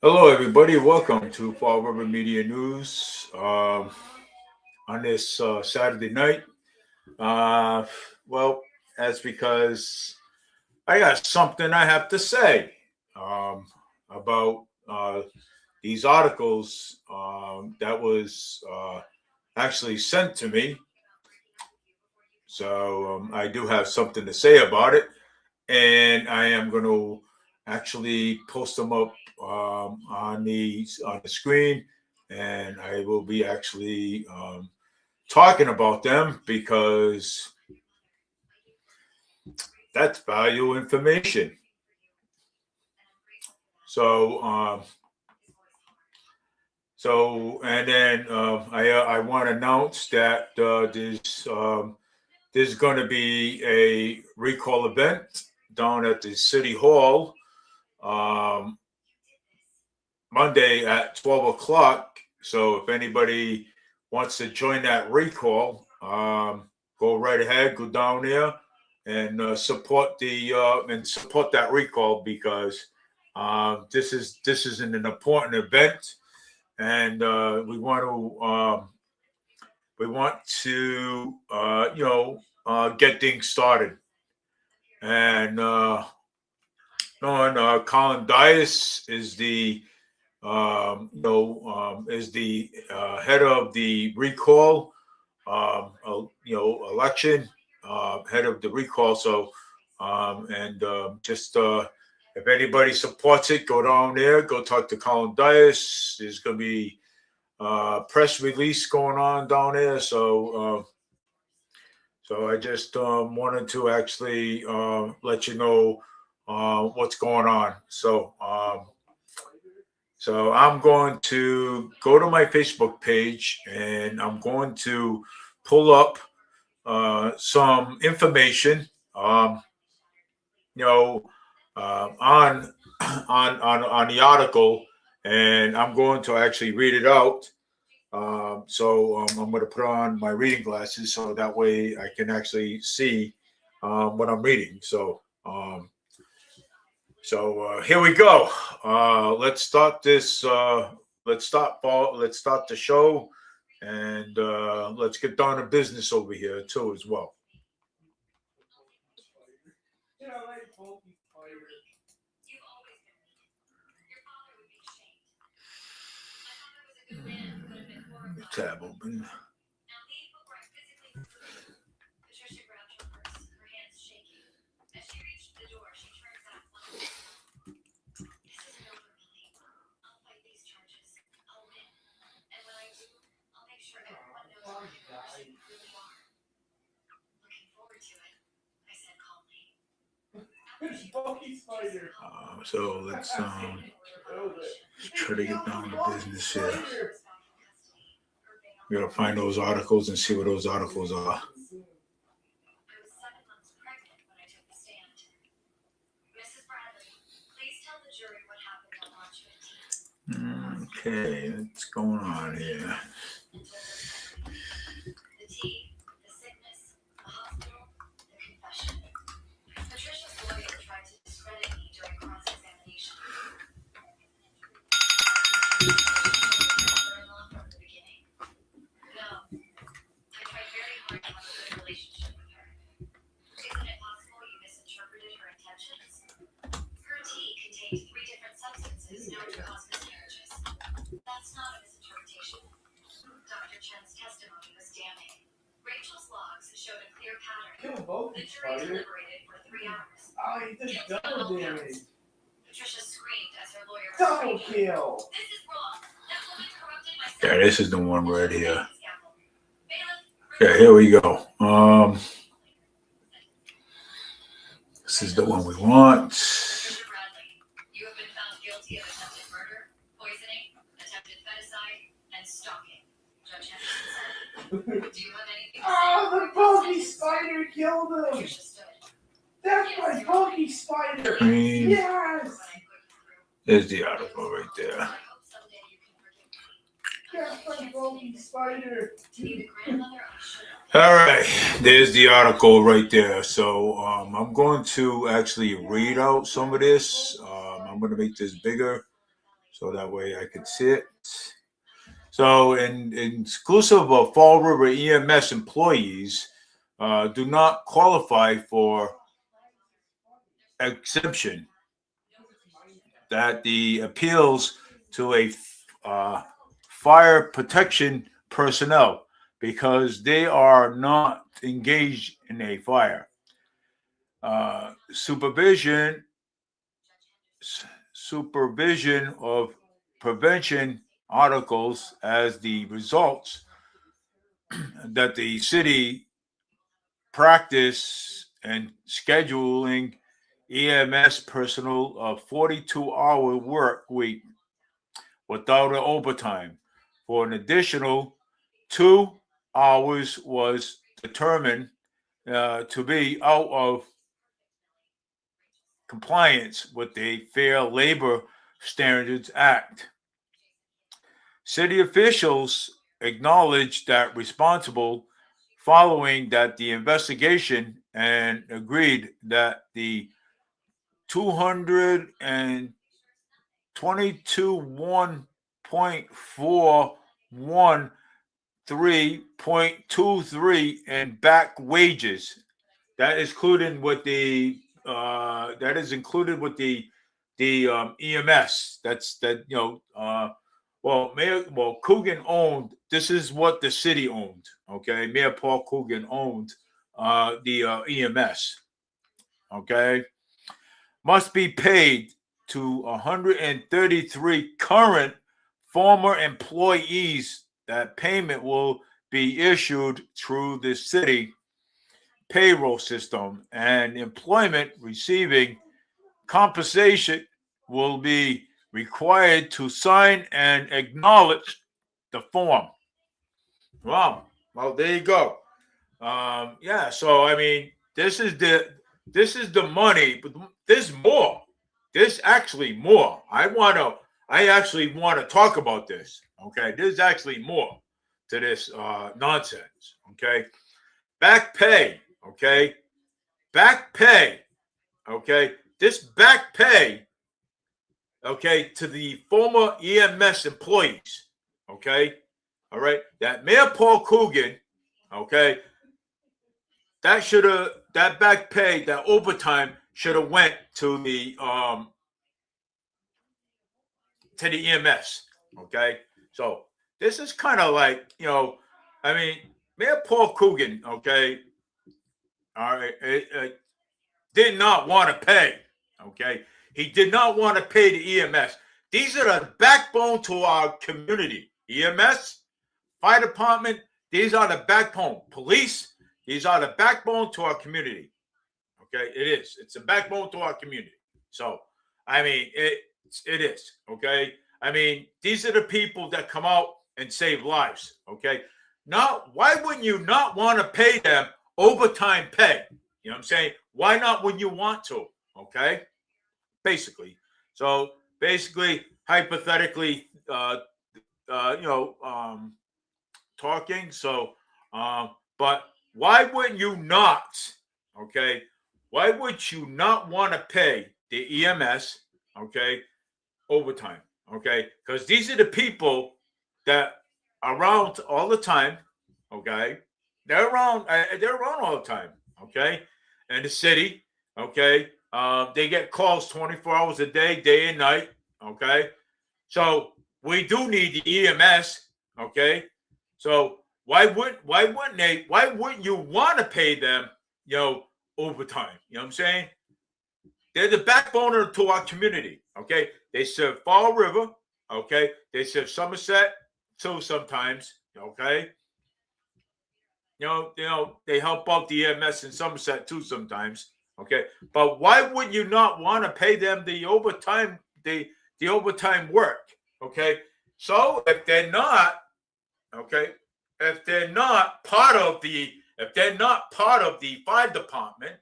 Hello, everybody. Welcome to Fall River Media News on this Saturday night. Uh, well, that's because I got something I have to say um, about these articles that was actually sent to me. So I do have something to say about it, and I am going to actually post them up on the screen, and I will be actually talking about them because that's valuable information. So, and then I want to announce that there's going to be a recall event down at the city hall um, Monday at 12 o'clock. So if anybody wants to join that recall, go right ahead, go down there and support that recall because this is an important event, and we want to get things started. And Colin Dias is the is the head of the recall, election, head of the recall. So, and just if anybody supports it, go down there, go talk to Colin Dias. There's going to be press release going on down there. So I just wanted to actually let you know what's going on. So I'm going to go to my Facebook page and I'm going to pull up some information, um, you know, on on the article, and I'm going to actually read it out. I'm going to put on my reading glasses so that way I can actually see what I'm reading. So here we go. Let's start this. Let's start the show, and let's get down to business over here too as well. Tab open. So let's try to get down to business here. We gotta find those articles and see what those articles are. Okay, what's going on here? Yeah, this is the one right here. Okay, here we go. This is the one we want. Oh, the pokey spider killed him! That's my pokey spider! Yes! There's the article right there. That's my pokey spider! All right, there's the article right there. So I'm going to actually read out some of this. I'm going to make this bigger so that way I could see it. So, in exclusive of Fall River EMS employees do not qualify for exemption, that the appeals to a fire protection personnel, because they are not engaged in a fire. Supervision of prevention articles as the results that the city practice and scheduling EMS personnel a 42-hour work week without an overtime for an additional 2 hours was determined to be out of compliance with the Fair Labor Standards Act. City officials acknowledged that responsible following that the investigation and agreed that the 222.413.23 in back wages, that is included with the EMS. Well, Coogan owned. This is what the city owned. Okay, Mayor Paul Coogan owned the EMS. Okay, must be paid to 133 current former employees. That payment will be issued through the city payroll system, and employment receiving compensation will be required to sign and acknowledge the form. Wow. Well, there you go. So I mean, this is the money, but there's more. There's actually more. I actually want to talk about this. Okay, there's actually more to this nonsense. Okay, back pay. Okay, back pay. Okay, this back pay. Okay, to the former EMS employees. Okay, all right. That Mayor Paul Coogan. Okay, that back pay, that overtime should have went to the EMS. Okay, so this is kind of like, I mean, Mayor Paul Coogan, okay, all right, did not want to pay. Okay, he did not want to pay the EMS. These are the backbone to our community. EMS, fire department, these are the backbone. Police, these are the backbone to our community. Okay, it is. It's a backbone to our community. So, I mean, it is. Okay, I mean, these are the people that come out and save lives. Okay, now why wouldn't you not want to pay them overtime pay? You know what I'm saying? Why not when you want to? Okay, basically. So basically, hypothetically, talking. So, but why wouldn't you not? Okay, why would you not want to pay the EMS? Okay, overtime. Okay, because these are the people that are around all the time. Okay, they're around. They're around all the time. Okay, in the city. Okay, they get calls 24 hours a day and night. Okay, so we do need the EMS. Okay, so why wouldn't you want to pay them, overtime? You know what I'm saying? They're the backbone to our community. Okay, they serve Fall River. Okay, they serve Somerset too sometimes. Okay, they help out the EMS in Somerset too sometimes. Okay, but why would you not want to pay them the overtime, the overtime work? Okay, so if they're not part of the fire department,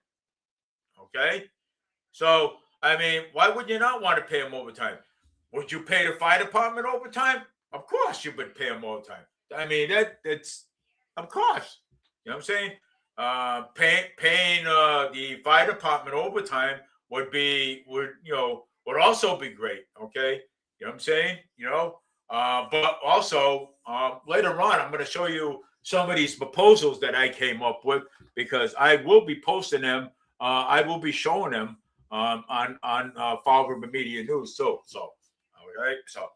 okay, so I mean, why would you not want to pay them overtime? Would you pay the fire department overtime? Of course you would pay them overtime. I mean, that's of course. You know what I'm saying? Paying the fire department overtime would also be great. Okay, You know what I'm saying? But also later on, I'm going to show you some of these proposals that I came up with, because I will be posting them. I will be showing them on Fall River Media News too. So, all right. So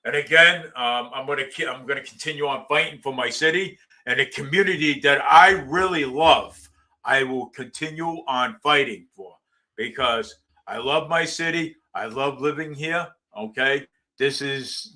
and again, I'm gonna continue on fighting for my city and the community that I really love. I will continue on fighting for, because I love my city. I love living here. Okay, this is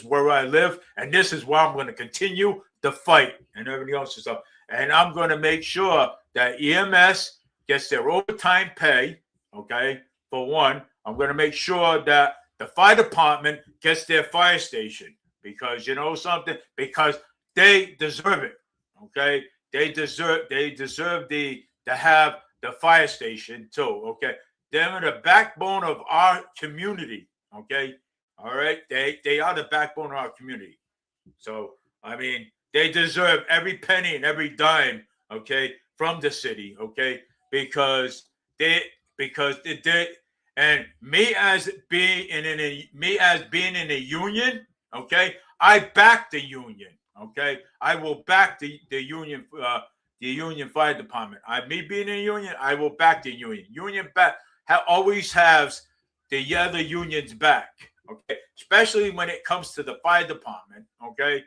where I live, and this is where I'm going to continue to fight and everything else and stuff. And I'm going to make sure that EMS gets their overtime pay. Okay, for one, I'm going to make sure that the fire department gets their fire station, because you know something, because they deserve it. Okay, they deserve to have the fire station too. Okay, they're the backbone of our community. Okay, all right, they are the backbone of our community. So I mean, they deserve every penny and every dime. Okay, from the city. Okay, because they and me as being in a union. Okay, I back the union. Okay, I will back the union. The union fire department. Me being in a union, I will back the union. Union back always has the other union's back. Okay, especially when it comes to the fire department. Okay,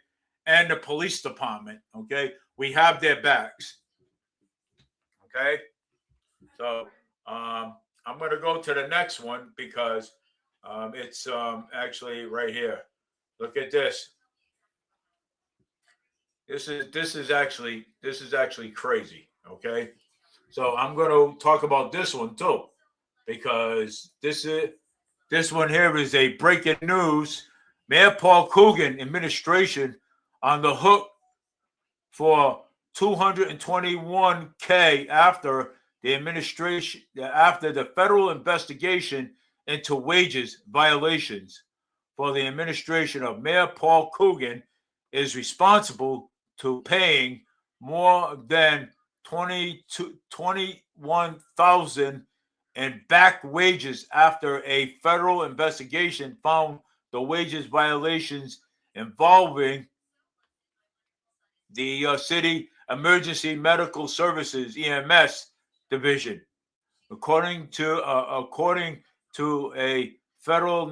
and the police department. Okay, we have their backs. Okay, so I'm going to go to the next one, because it's actually right here. Look at this. This is actually crazy. Okay, so I'm going to talk about this one too, because this one here is a breaking news. Mayor Paul Coogan administration on the hook for $221K after the federal investigation into wages violations for the administration of Mayor Paul Coogan is responsible to paying more than $21,000 in back wages after a federal investigation found the wages violations involving the city emergency medical services (EMS) division, according to a February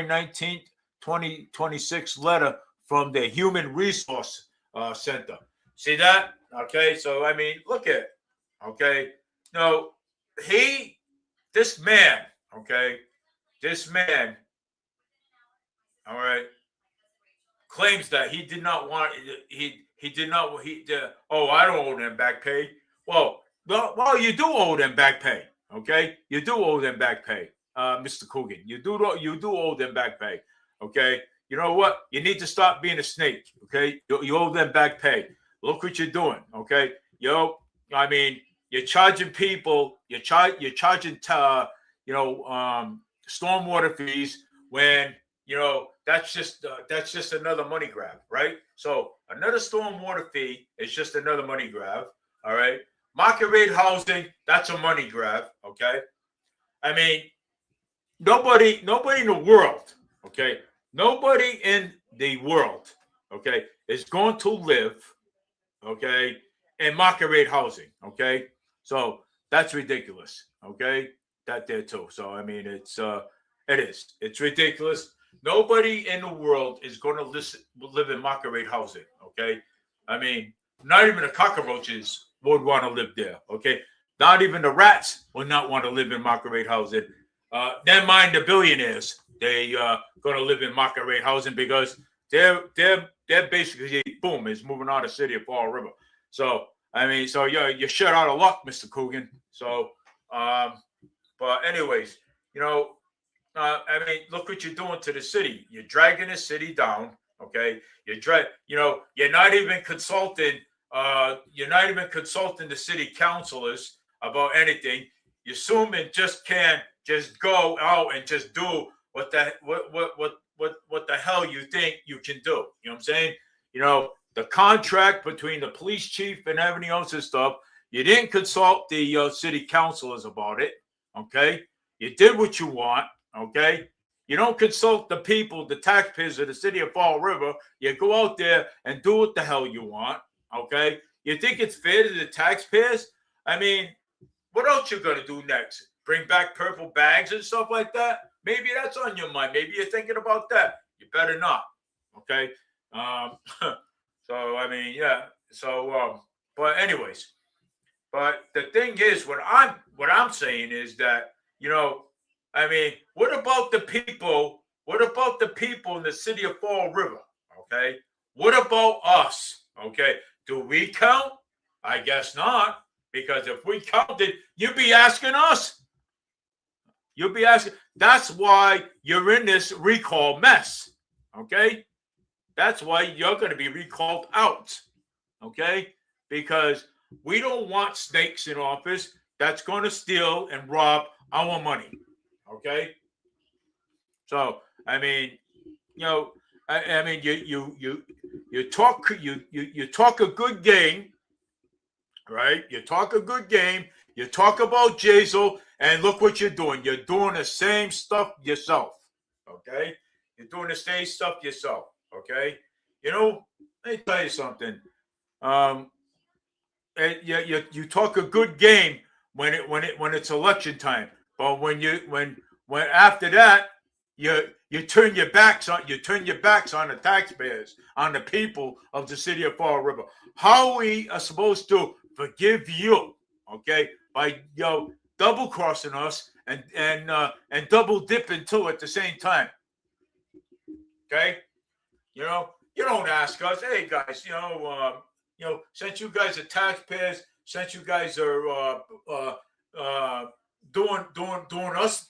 19th, 2026 letter from the Human Resource Center. See that? Okay, so I mean, look at it. Okay, no, this man, all right, claims that he did not want I don't owe them back pay. Well, you do owe them back pay. Okay, you do owe them back pay, Mr. Coogan. You do owe them back pay. Okay, you know what? You need to stop being a snake. Okay, you owe them back pay. Look what you're doing. Okay, I mean, you're charging people. You're charging stormwater fees when that's just another money grab, right? So another stormwater fee is just another money grab. All right. Market rate housing, that's a money grab. Okay. I mean, nobody in the world, okay, nobody in the world, okay, is going to live, okay, in market rate housing. Okay. So that's ridiculous. Okay. That there too. So I mean, it's ridiculous. Nobody in the world is going to live in market rate housing. Okay, I mean, not even the cockroaches would want to live there. Okay, not even the rats would not want to live in market rate housing. Never mind the billionaires; they going to live in market rate housing because they're basically boom is moving out of the city of Fall River. So I mean, so you're shut out of luck, Mr. Coogan. So, but anyways, I mean, look what you're doing to the city. You're dragging the city down. Okay, you're not even consulting. You're not even consulting the city councilors about anything. You assuming just can't just go out and just do what the hell you think you can do. You know what I'm saying? The contract between the police chief and everything else and stuff. You didn't consult the city councilors about it. Okay. You did what you want, okay? You don't consult the people, the taxpayers of the city of Fall River. You go out there and do what the hell you want, okay? You think it's fair to the taxpayers? I mean, what else you gonna do next? Bring back purple bags and stuff like that? Maybe that's on your mind. Maybe you're thinking about that. You better not, okay? So I mean, yeah. So, but anyways, but the thing is, what I'm saying is that, you know, I mean, what about the people? What about the people in the city of Fall River? Okay, what about us? Okay, do we count? I guess not, because if we counted, you'd be asking us. You'll be asking. That's why you're in this recall mess. Okay, that's why you're going to be recalled out. Okay, because we don't want snakes in office that's going to steal and rob our money. Okay, so I mean, you know, I mean, you talk a good game, right? You talk a good game. You talk about Jazel, and look what you're doing. You're doing the same stuff yourself. Okay, you're doing the same stuff yourself. Okay, you know, let me tell you something. You talk a good game when it's election time, but when after that you turn your backs on the taxpayers, on the people of the city of Fall River. How we are supposed to forgive you, okay, by double crossing us and double dipping too at the same time, okay? You know, you don't ask us, hey guys, since you guys are taxpayers, since you guys are doing us,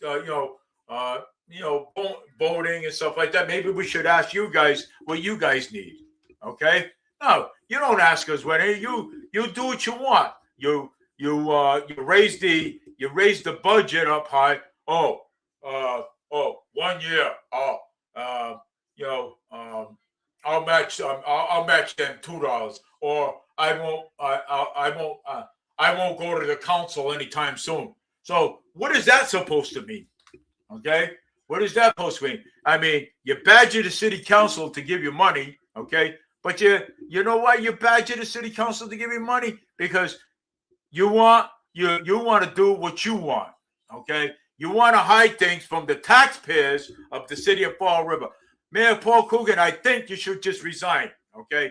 voting and stuff like that, maybe we should ask you guys what you guys need. Okay? No, you don't ask us what. You do what you want. You raise the budget up high. 1 year. I'll match them $2, or I won't go to the council anytime soon. So what is that supposed to mean? Okay, what is that supposed to mean? I mean, you badger the city council to give you money, okay? But you know why you badger the city council to give you money? Because you want to do what you want, okay? You want to hide things from the taxpayers of the city of Fall River. Mayor Paul Coogan, I think you should just resign, okay?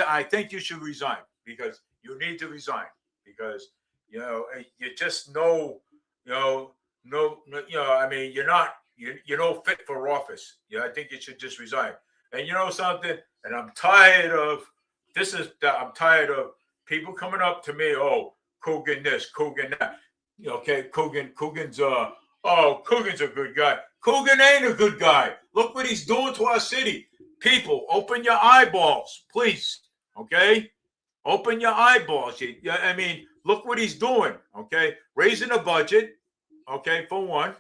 I think you should resign, because you need to resign, because you just know, I mean, you're not fit for office. I think you should just resign. And you know something? And I'm tired of people coming up to me, oh, Coogan this, Coogan that. Okay, Coogan's a good guy. Coogan ain't a good guy. Look what he's doing to our city. People, open your eyeballs, please. Okay? Open your eyeballs. I mean, look what he's doing. Okay? Raising the budget. Okay, for one.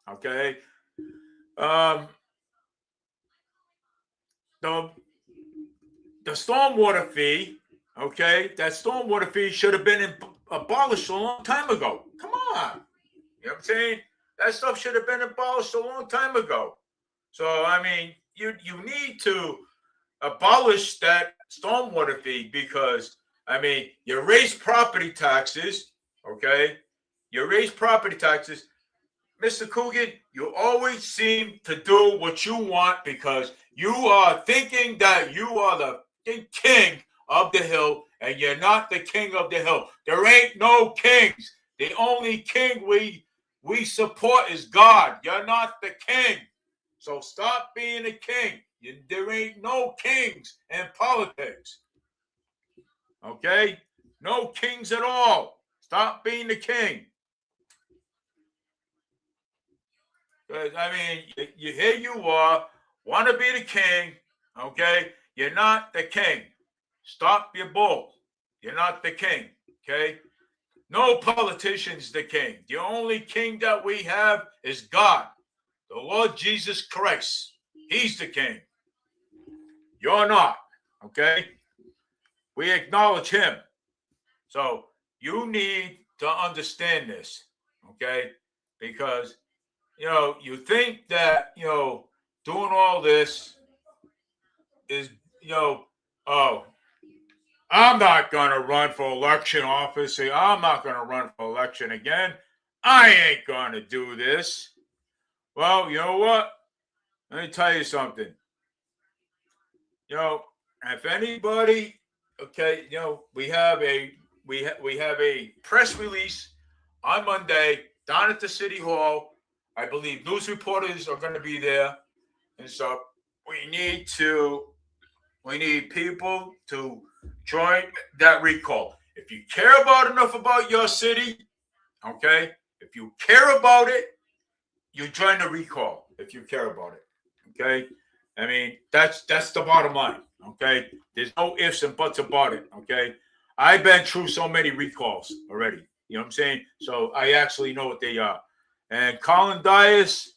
Okay. The stormwater fee. Okay, that stormwater fee should have been abolished a long time ago. Come on. You know what I'm saying? That stuff should have been abolished a long time ago. So, I mean, you need to abolish that stormwater fee, because, I mean, you raise property taxes, okay? You raise property taxes. Mr. Coogan, you always seem to do what you want, because you are thinking that you are the king of the hill, and you're not the king of the hill. There ain't no kings. The only king we support is God. You're not the king. So stop being a king. There ain't no kings in politics. Okay? No kings at all. Stop being the king. I mean, here you are, want to be the king, okay? You're not the king. Stop your bull. You're not the king, okay? No politician's the king. The only king that we have is God, the Lord Jesus Christ. He's the king. You're not, okay? We acknowledge him. So you need to understand this, okay? because, you think that, doing all this is, oh, I'm not going to run for election office. I'm not going to run for election again. I ain't going to do this. Well, you know what? Let me tell you something. If anybody, okay, we have a press release on Monday down at the City Hall. I believe news reporters are going to be there, and so we need people to join that recall. If you care enough about your city, okay, if you care about it, you join the recall. If you care about it, okay. I mean, that's the bottom line, okay? There's no ifs and buts about it, okay? I've been through so many recalls already, you know what I'm saying? So I actually know what they are. And Colin Dias,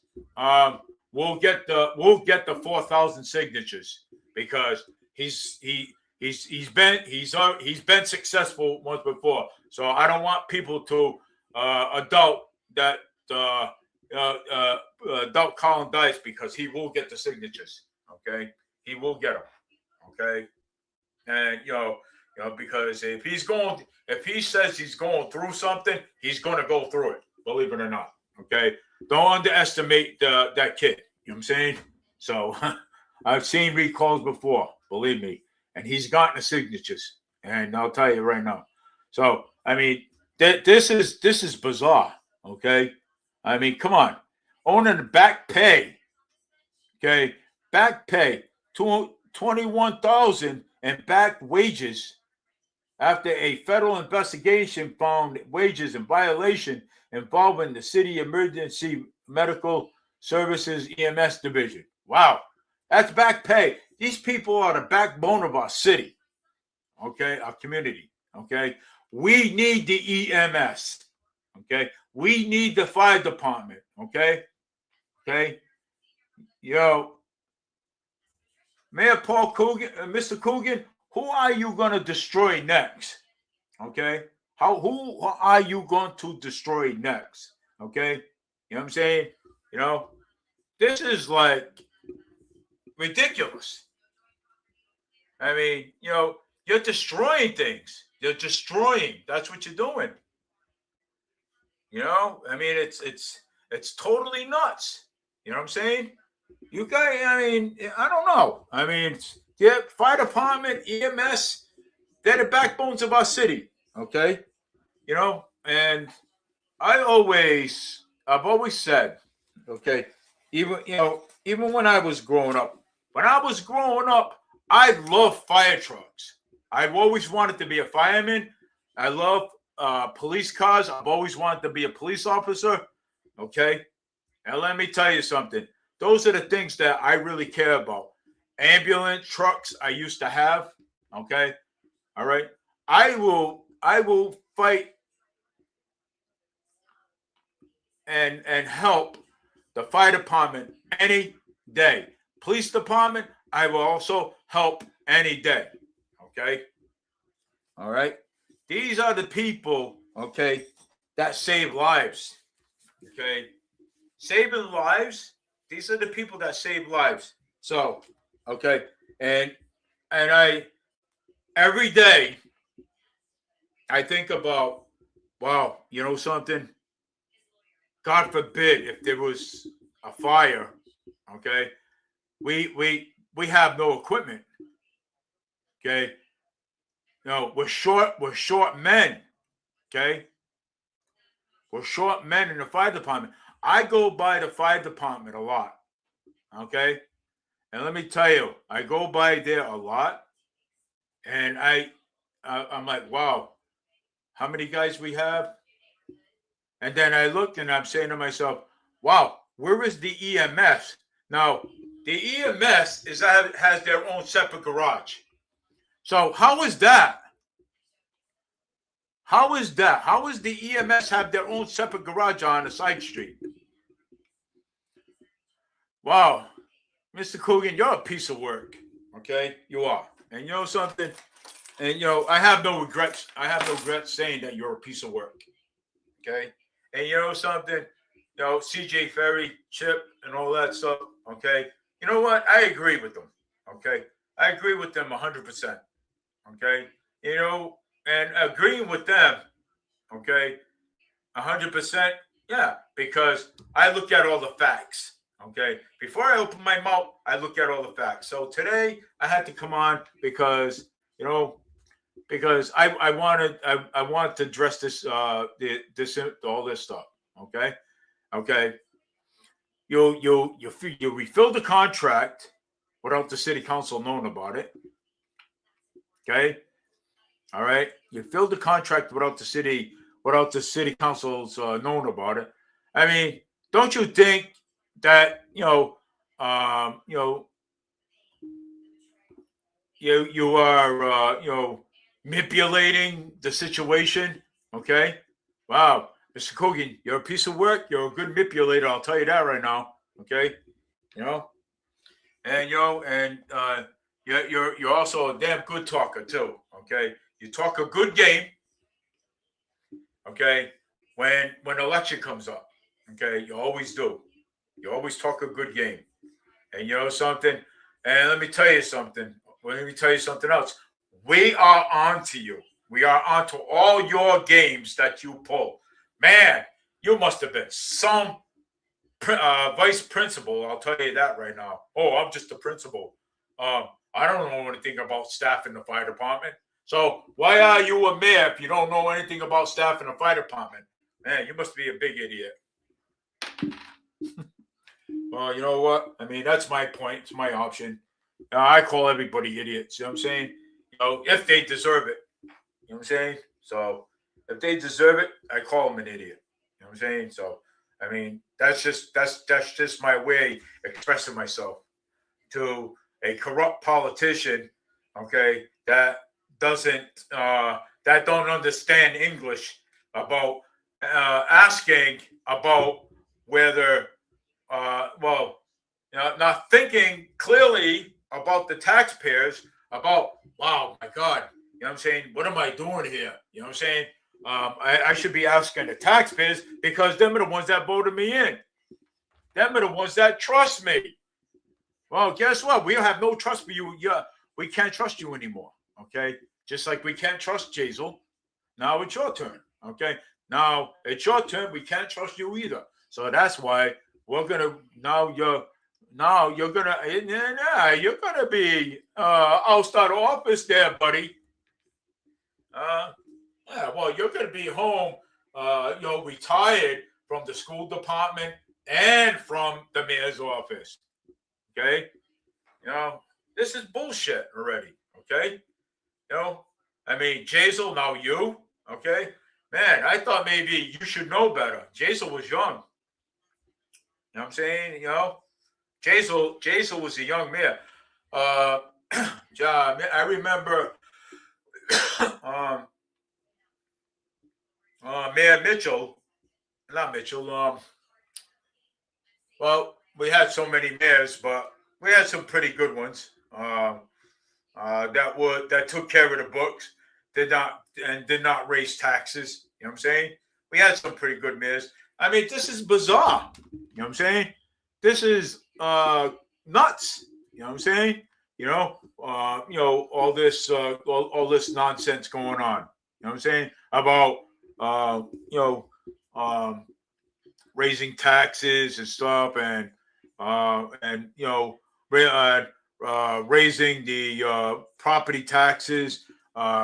we'll get the 4,000 signatures because he's been successful once before. So I don't want people to doubt Colin Dice because he will get the signatures. Okay, he will get them. Okay, and because if he says he's going through something, he's going to go through it. Believe it or not. Okay, don't underestimate that kid. You know what I'm saying? So I've seen recalls before. Believe me, and he's gotten the signatures. And I'll tell you right now. So I mean, this is bizarre. Okay, I mean, come on. Owning back pay, okay, back pay, 21,000 and back wages after a federal investigation found wages in violation involving the city emergency medical services EMS division. Wow, that's back pay. These people are the backbone of our city, okay, our community, okay. We need the EMS, okay. We need the fire department, okay. Okay, Mayor Paul Coogan, Mr. Coogan, who are you going to destroy next? Okay, who are you going to destroy next? Okay, you know what I'm saying? This is like ridiculous. I mean, you're destroying things. You're destroying. That's what you're doing. I mean, it's totally nuts. You know what I'm saying? You guys, I mean, I don't know. I mean, yeah, fire department, EMS, they're the backbones of our city. Okay. And I've always said, okay, even when I was growing up, I loved fire trucks. I've always wanted to be a fireman. I love police cars. I've always wanted to be a police officer. Okay. And let me tell you something. Those are the things that I really care about. Ambulance trucks I used to have. Okay. All right. I will fight and help the fire department any day. Police department, I will also help any day. Okay. All right. These are the people, okay, that save lives. Okay. Saving lives. These are the people that save lives. So, okay. And I every day I think about, wow, you know something? God forbid if there was a fire, okay? We have no equipment. Okay. We're short men. Okay. We're short men in the fire department. I go by the fire department a lot. Okay. And let me tell you, I go by there a lot. And I'm like, wow, how many guys we have? And then I look and I'm saying to myself, wow, where is the EMS? Now, the EMS has their own separate garage. So how is that? How is that? How is the EMS have their own separate garage on a side street? Wow, Mr. Coogan, you're a piece of work. Okay, you are. And you know something? And I have no regrets. I have no regrets saying that you're a piece of work. Okay. And you know something? CJ Ferry, Chip, and all that stuff. Okay, you know what? I agree with them. Okay, I agree with them 100%. Okay, and agreeing with them. Okay, 100%. Yeah, because I look at all the facts. Okay, before I open my mouth, I look at all the facts. So today I had to come on because I wanted I wanted to address this all this stuff. Okay, okay. You refill the contract without the city council knowing about it. Okay, all right. You filled the contract without the city council's knowing about it. I mean, don't you think that um, you know you are manipulating the situation? Okay, wow, Mr. Coogan, you're a piece of work. You're a good manipulator. I'll tell you that right now. Okay, you know, and you're also a damn good talker too. Okay, you talk a good game. Okay, when election comes up. Okay, you always do. You always talk a good game. And you know something? And let me tell you something. Let me tell you something else. We are on to you. We are on to all your games that you pull. Man, you must have been some vice principal. I'll tell you that right now. Oh, I'm just a principal. I don't know anything about staff in the fire department. So why are you a mayor if you don't know anything about staff in the fire department? Man, you must be a big idiot. Well, you know what? I mean, that's my point. It's my option. I call everybody idiots. You know what I'm saying? If they deserve it. You know what I'm saying? So if they deserve it, I call them an idiot. You know what I'm saying? So I mean, that's just my way of expressing myself to a corrupt politician. Okay, that don't understand English about asking about whether not thinking clearly about the taxpayers, about, wow, my God, you know what I'm saying? What am I doing here? You know what I'm saying? I should be asking the taxpayers because them are the ones that voted me in. Them are the ones that trust me. Well, guess what? We don't have no trust for you. Yeah, we can't trust you anymore. Okay? Just like we can't trust Jazel. Now it's your turn. Okay? Now it's your turn. We can't trust you either. So that's why we're gonna you're gonna be outside of office there, buddy. Yeah, well, you're gonna be home, retired from the school department and from the mayor's office. Okay, this is bullshit already. Okay, I mean, Jazel, now you. Okay, man, I thought maybe you should know better. Jazel was young. You know what I'm saying? Jazel was a young mayor. I remember Mayor Mitchell, not Mitchell. Well, we had so many mayors, but we had some pretty good ones. That took care of the books, did not raise taxes. You know what I'm saying? We had some pretty good mayors. I mean, this is bizarre. You know what I'm saying? This is nuts. You know what I'm saying? All this all this nonsense going on. You know what I'm saying? About raising taxes and stuff, and raising the property taxes,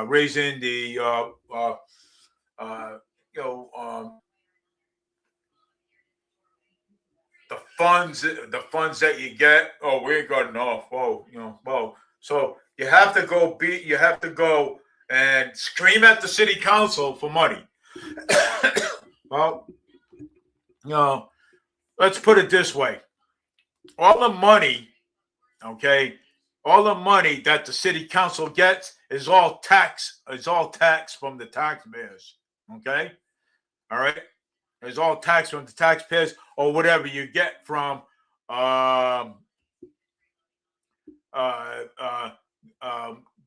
raising the the funds that you get. Oh, we ain't got enough. So you have to go and scream at the city council for money. Well, let's put it this way. All the money that the city council gets is all tax from the taxpayers. Okay? All right? It's all tax from the taxpayers or whatever you get from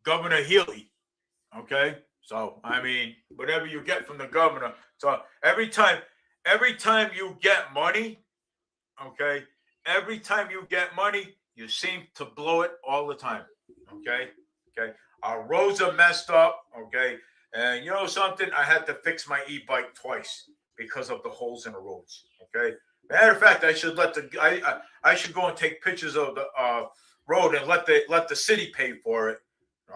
Governor Healy. Okay? So, I mean, whatever you get from the governor. So every time every time you get money, okay, every time you get money, you seem to blow it all the time. Okay. Okay. Our roads are messed up. Okay. And you know something? I had to fix my e-bike twice because of the holes in the roads. Okay. Matter of fact, I should I should go and take pictures of the road and let the city pay for it.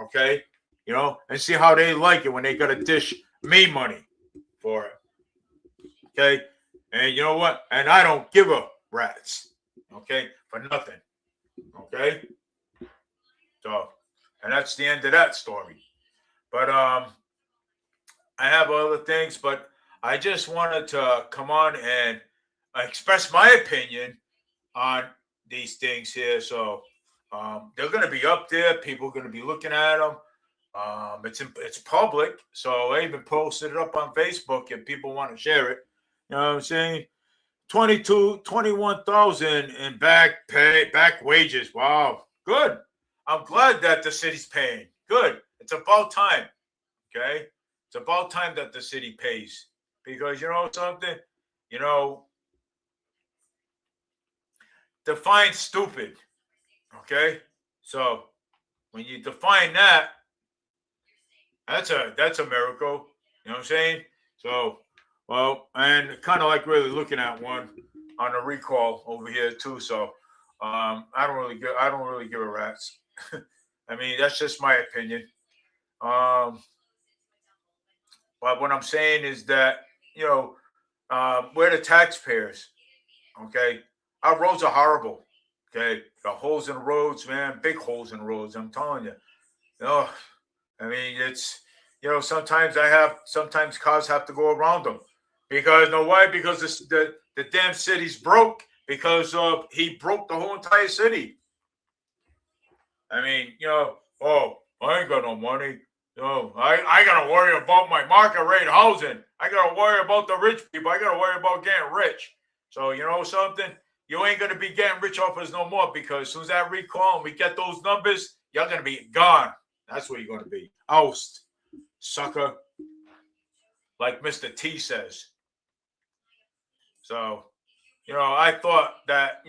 Okay. You know, and see how they like it when they gotta dish me money for it. Okay. And you know what? And I don't give a rats. Okay, for nothing. Okay. So, and that's the end of that story. But I have other things, but I just wanted to come on and express my opinion on these things here. So they're going to be up there. People are going to be looking at them. It's public, so I even posted it up on Facebook if people want to share it. You know what I'm saying? 21,000 in back wages. Wow, good. I'm glad that the city's paying. Good. It's about time. Okay, it's about time that the city pays because you know something. You know, define stupid. Okay, so when you define that, that's a miracle. You know what I'm saying? So, well, and kind of like really looking at one on the recall over here too. So, I don't really give a rat's. I mean, that's just my opinion. Um, but what I'm saying is that you know, we're the taxpayers. Okay, our roads are horrible. Okay, the holes in the roads, man, big holes in the roads. I'm telling you. Oh, I mean, it's sometimes cars have to go around them because no why? Because the damn city's broke because he broke the whole entire city. I mean, oh, I ain't got no money. No, I gotta worry about my market rate housing. I gotta worry about the rich people. I gotta worry about getting rich. So you know something? You ain't gonna be getting rich off us no more because as soon as that recall and we get those numbers, you're gonna be gone. That's where you're gonna be. Oust, sucker. Like Mr. T says. So, I thought that,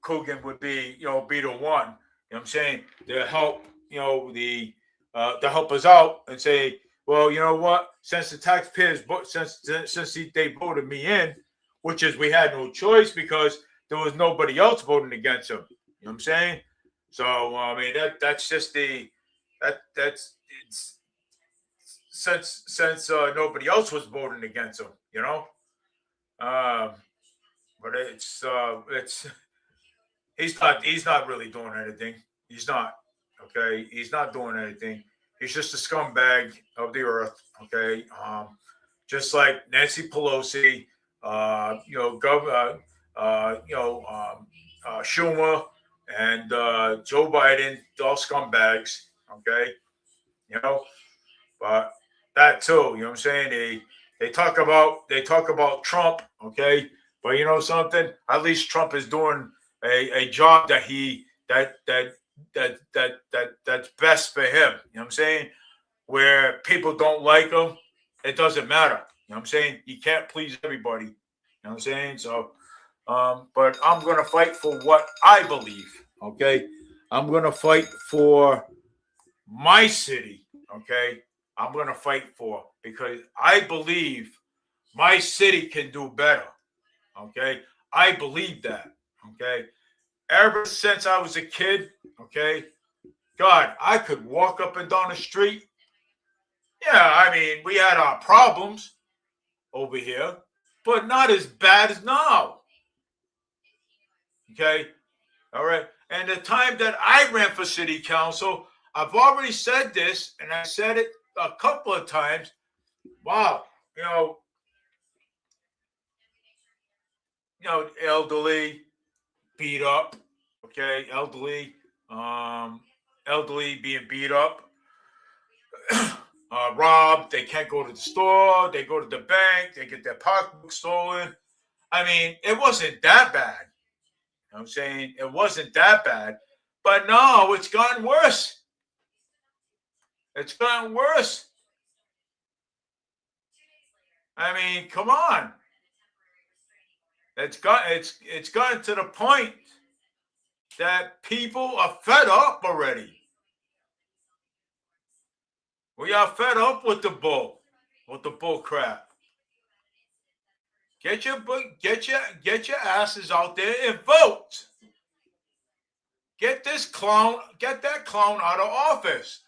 Coogan would be, be the one, you know what I'm saying, to help, to help us out and say, well, you know what, since the taxpayers, since they voted me in, which is we had no choice because there was nobody else voting against him. You know what I'm saying? So, I mean, that's just that's it's since nobody else was voting against him. Um, but it's he's not really doing anything. He's not. Okay, he's not doing anything. He's just a scumbag of the earth. Okay, just like Nancy Pelosi, Schumer and Joe Biden, all scumbags. Okay, you know, but that too. You know what I'm saying? They talk about Trump. Okay, but you know something? At least Trump is doing a job that's best for him. You know what I'm saying? Where people don't like him, it doesn't matter. You know what I'm saying? You can't please everybody. You know what I'm saying? So, but I'm gonna fight for what I believe. Okay, I'm gonna fight for my city. Okay, I'm gonna fight for because I believe my city can do better. Okay, I believe that. Okay, ever since I was a kid. Okay, God, I could walk up and down the street. Yeah, I mean, we had our problems over here, but not as bad as now. Okay, all right. And the time that I ran for city council, I've already said this, and I said it a couple of times. Wow, elderly, beat up. Okay, elderly being beat up. Robbed. They can't go to the store. They go to the bank. They get their pocketbook stolen. I mean, it wasn't that bad. You know what I'm saying? It wasn't that bad. But no, it's gotten worse. It's gotten worse. I mean, come on. It's gotten to the point that people are fed up already. We are fed up with the bull crap. Get your asses out there and vote. Get that clown out of office.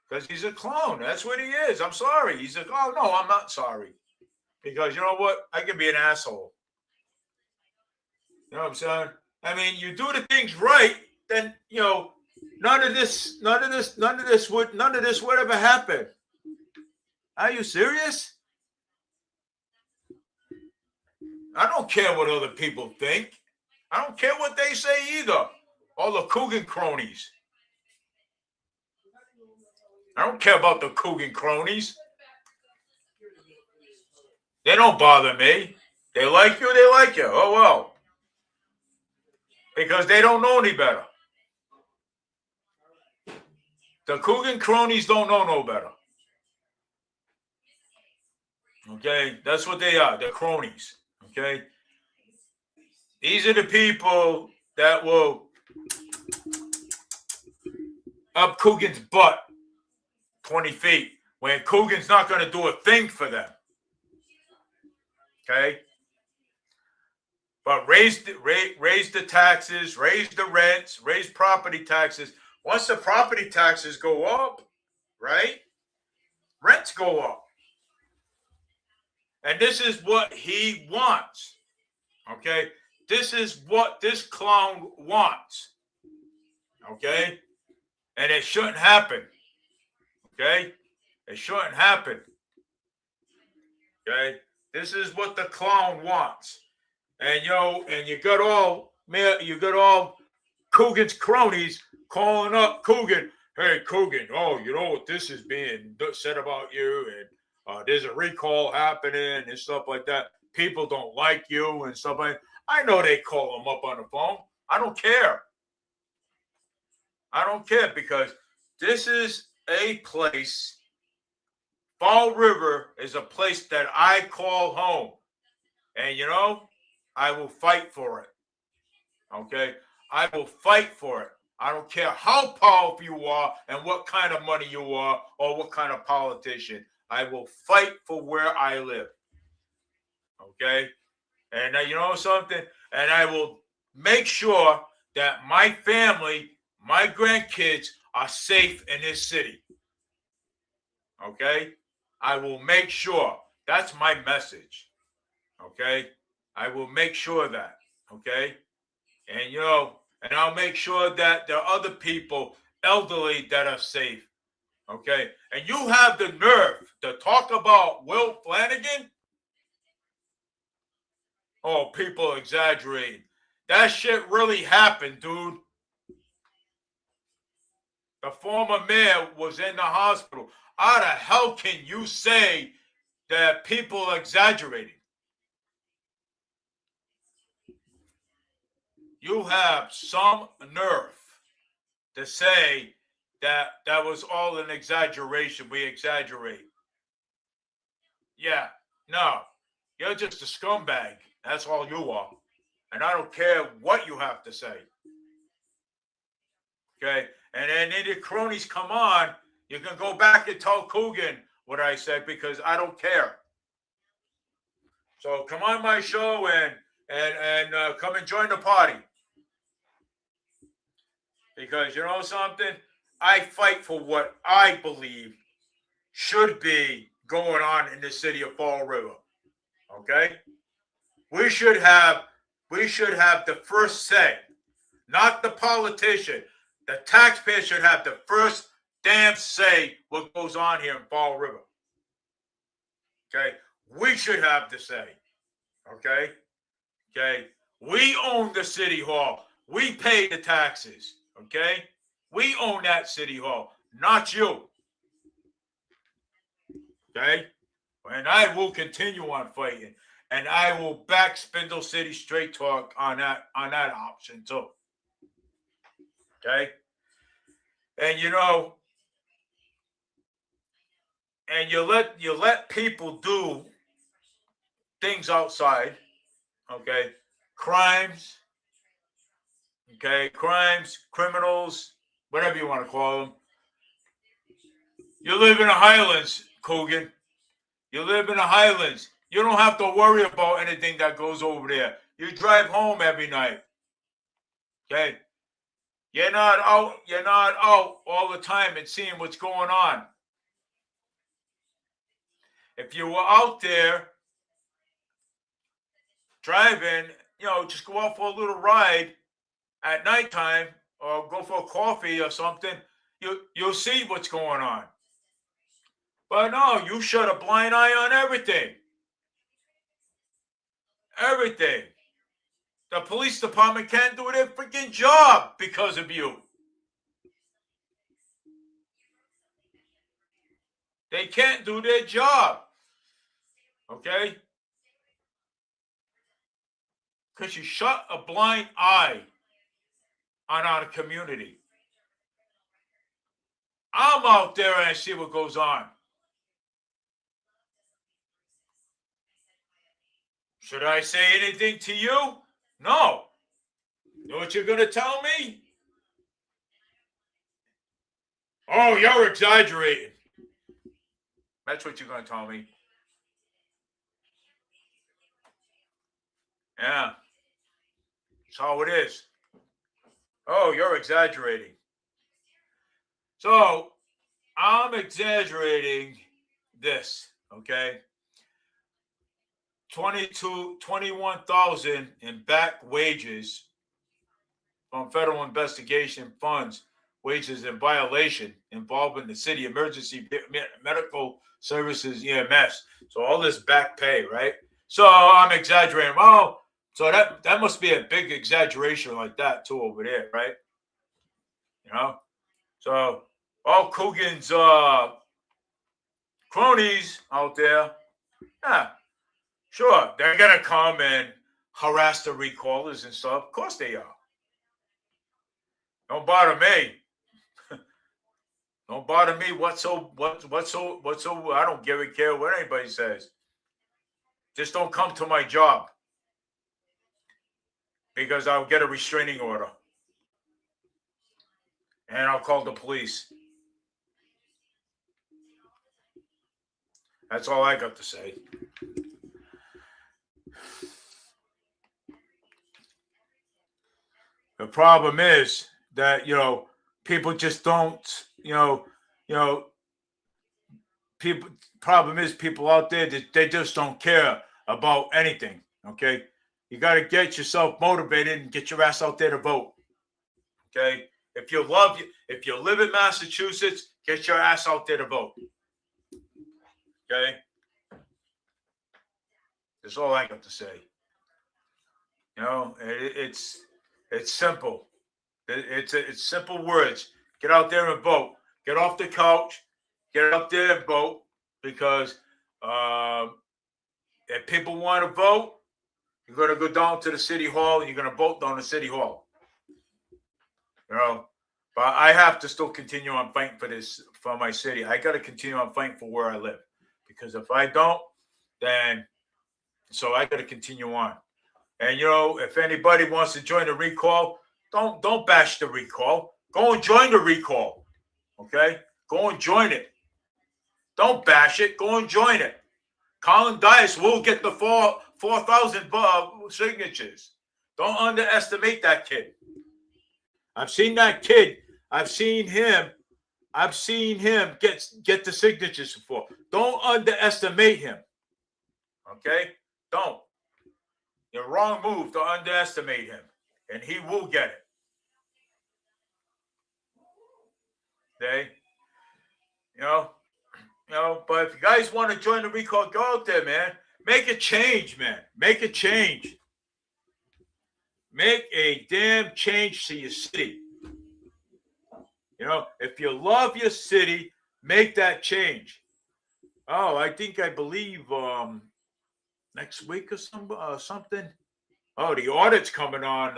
Because he's a clown. That's what he is. I'm sorry. He's a clown. No, I'm not sorry. Because you know what? I can be an asshole. You know what I'm saying? I mean, you do the things right, then none of this would ever happen. Are you serious? I don't care what other people think. I don't care what they say either. All the Coogan cronies. I don't care about the Coogan cronies. They don't bother me. They like you. Oh, well. Because they don't know any better. The Coogan cronies don't know no better. Okay? That's what they are. They're cronies. Okay? These are the people that will up Coogan's butt 20 feet when Coogan's not going to do a thing for them. Okay? But raise the taxes, raise the rents, raise property taxes. Once the property taxes go up, right? Rents go up. And this is what he wants. Okay? This is what this clown wants. Okay? And it shouldn't happen. Okay? It shouldn't happen. Okay? This is what the clown wants. And you got all Coogan's cronies calling up Coogan. Hey, Coogan, you know what this is being said about you, and there's a recall happening and stuff like that. People don't like you and stuff like that. I know they call him up on the phone. I don't care. I don't care because this is a place. Fall River is a place that I call home. And I will fight for it. Okay? I will fight for it. I don't care how powerful you are and what kind of money you are or what kind of politician. I will fight for where I live. Okay? And you know something? And I will make sure that my family, my grandkids are safe in this city. Okay? I will make sure. That's my message. Okay? I will make sure that. Okay? And and I'll make sure that there are other people, elderly, that are safe. Okay? And you have the nerve to talk about Will Flanagan? Oh, people exaggerating. That shit really happened, dude. The former mayor was in the hospital. How the hell can you say that people are exaggerating? You have some nerve to say that was all an exaggeration. We exaggerate. Yeah, no. You're just a scumbag. That's all you are. And I don't care what you have to say. Okay? And then any cronies come on, you can go back and tell Coogan what I said because I don't care. So come on my show and come and join the party. Because you know something? I fight for what I believe should be going on in the city of Fall River. Okay? We should have the first say, not the politician. The taxpayer should have the first damn say what goes on here in Fall River. Okay? We should have the say. Okay? Okay? We own the city hall. We pay the taxes. Okay? We own that city hall, not you. Okay? And I will continue on fighting. And I will back Spindle City Straight Talk on that option too. Okay? And and you let people do things outside, okay, crimes, okay, crimes, criminals, whatever you want to call them. You live in the Highlands, Coogan. You live in the Highlands. You don't have to worry about anything that goes over there. You drive home every night. Okay? You're not out all the time and seeing what's going on. If you were out there driving, just go out for a little ride at nighttime or go for a coffee or something, you'll see what's going on. But no, you shut a blind eye on everything. Everything. The police department can't do their freaking job because of you. They can't do their job. Okay? Because you shut a blind eye on our community. I'm out there and I see what goes on. Should I say anything to you? No. You know what you're going to tell me? Oh, you're exaggerating. That's what you're going to tell me. Yeah. That's how it is. Oh, you're exaggerating. So, I'm exaggerating this, okay? 21,000 in back wages from federal investigation funds, wages in violation involving the city emergency medical services EMS. So all this back pay, right? So I'm exaggerating. Oh, so that must be a big exaggeration like that too over there, right? So all Coogan's cronies out there, yeah, sure, they're gonna come and harass the recallers and stuff. Of course they are. Don't bother me. Don't bother me. What's so? I don't give a care what anybody says. Just don't come to my job because I'll get a restraining order and I'll call the police. That's all I got to say. The problem is that, people just don't, problem is people out there, they just don't care about anything, okay? You got to get yourself motivated and get your ass out there to vote, okay? If you live in Massachusetts, get your ass out there to vote, okay? That's all I got to say. It's simple. It's simple words. Get out there and vote. Get off the couch. Get out there and vote because if people want to vote, you're going to go down to the city hall and you're going to vote down the city hall. But I have to still continue on fighting for my city. I got to continue on fighting for where I live because if I don't, then so I got to continue on. And, if anybody wants to join the recall, don't bash the recall. Go and join the recall, okay? Go and join it. Don't bash it. Go and join it. Colin Dice will get the 4,000 signatures. Don't underestimate that kid. I've seen that kid. I've seen him get the signatures before. Don't underestimate him, okay? Don't. You're wrong move to underestimate him, and he will get it. Okay? But if you guys want to join the recall, go out there, man. Make a change, man. Make a change. Make a damn change to your city. If you love your city, make that change. Oh, I believe next week or something. Oh, the audit's coming on.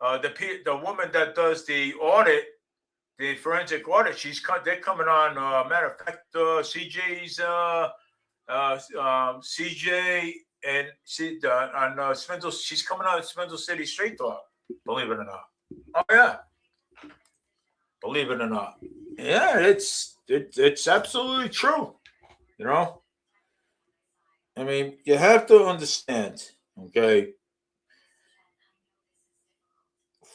The woman that does the audit, the forensic audit, they're coming on. Matter of fact, CJ and she on Spindle. She's coming out of Spindle City Street Talk. Believe it or not. Oh yeah. Believe it or not. Yeah, it's absolutely true. You know. I mean, you have to understand. Okay.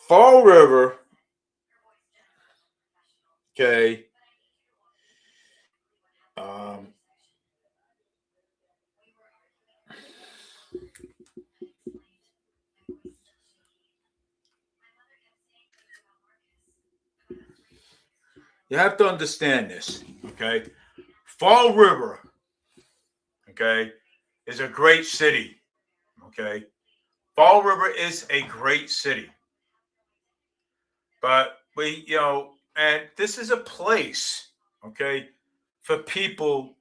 Fall River. Okay. Um, you have to understand this, okay? Fall River, okay, is a great city, okay? Fall River is a great city. But and this is a place, okay, for people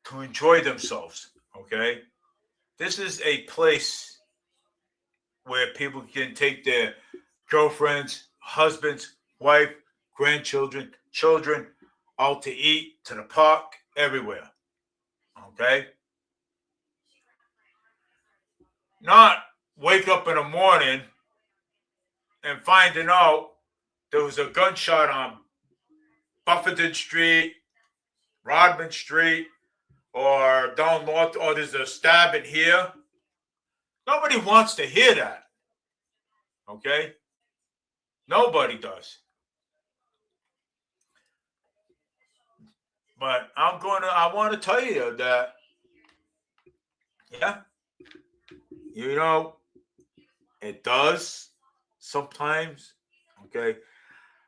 to enjoy themselves, okay? This is a place where people can take their girlfriends, husbands, wife, grandchildren, children out to eat, to the park, everywhere. Okay? Not wake up in the morning and finding out there was a gunshot on Buffington Street, Rodman Street, or down north, or there's a stabbing here. Nobody wants to hear that. Okay? Nobody does. But I want to tell you that, yeah, it does sometimes. Okay.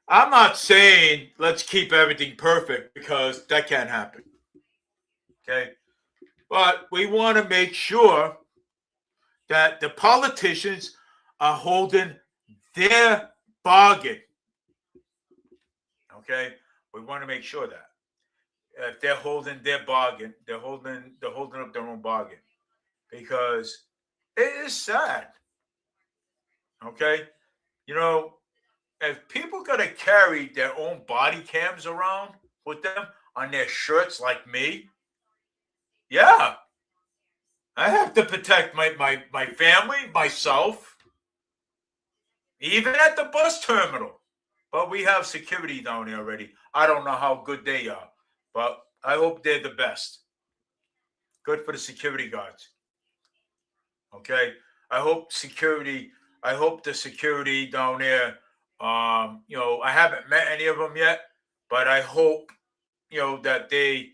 I'm not saying let's keep everything perfect because that can't happen. Okay. But we want to make sure that the politicians are holding their bargain. Okay. We want to make sure that if they're holding their bargain, they're holding up their own bargain, because it is sad. Okay, if people gotta carry their own body cams around with them on their shirts like me, yeah, I have to protect my family, myself, even at the bus terminal. But we have security down there already. I don't know how good they are, but I hope they're the best. Good for the security guards. Okay. I hope the security down there, I haven't met any of them yet, but I hope, that they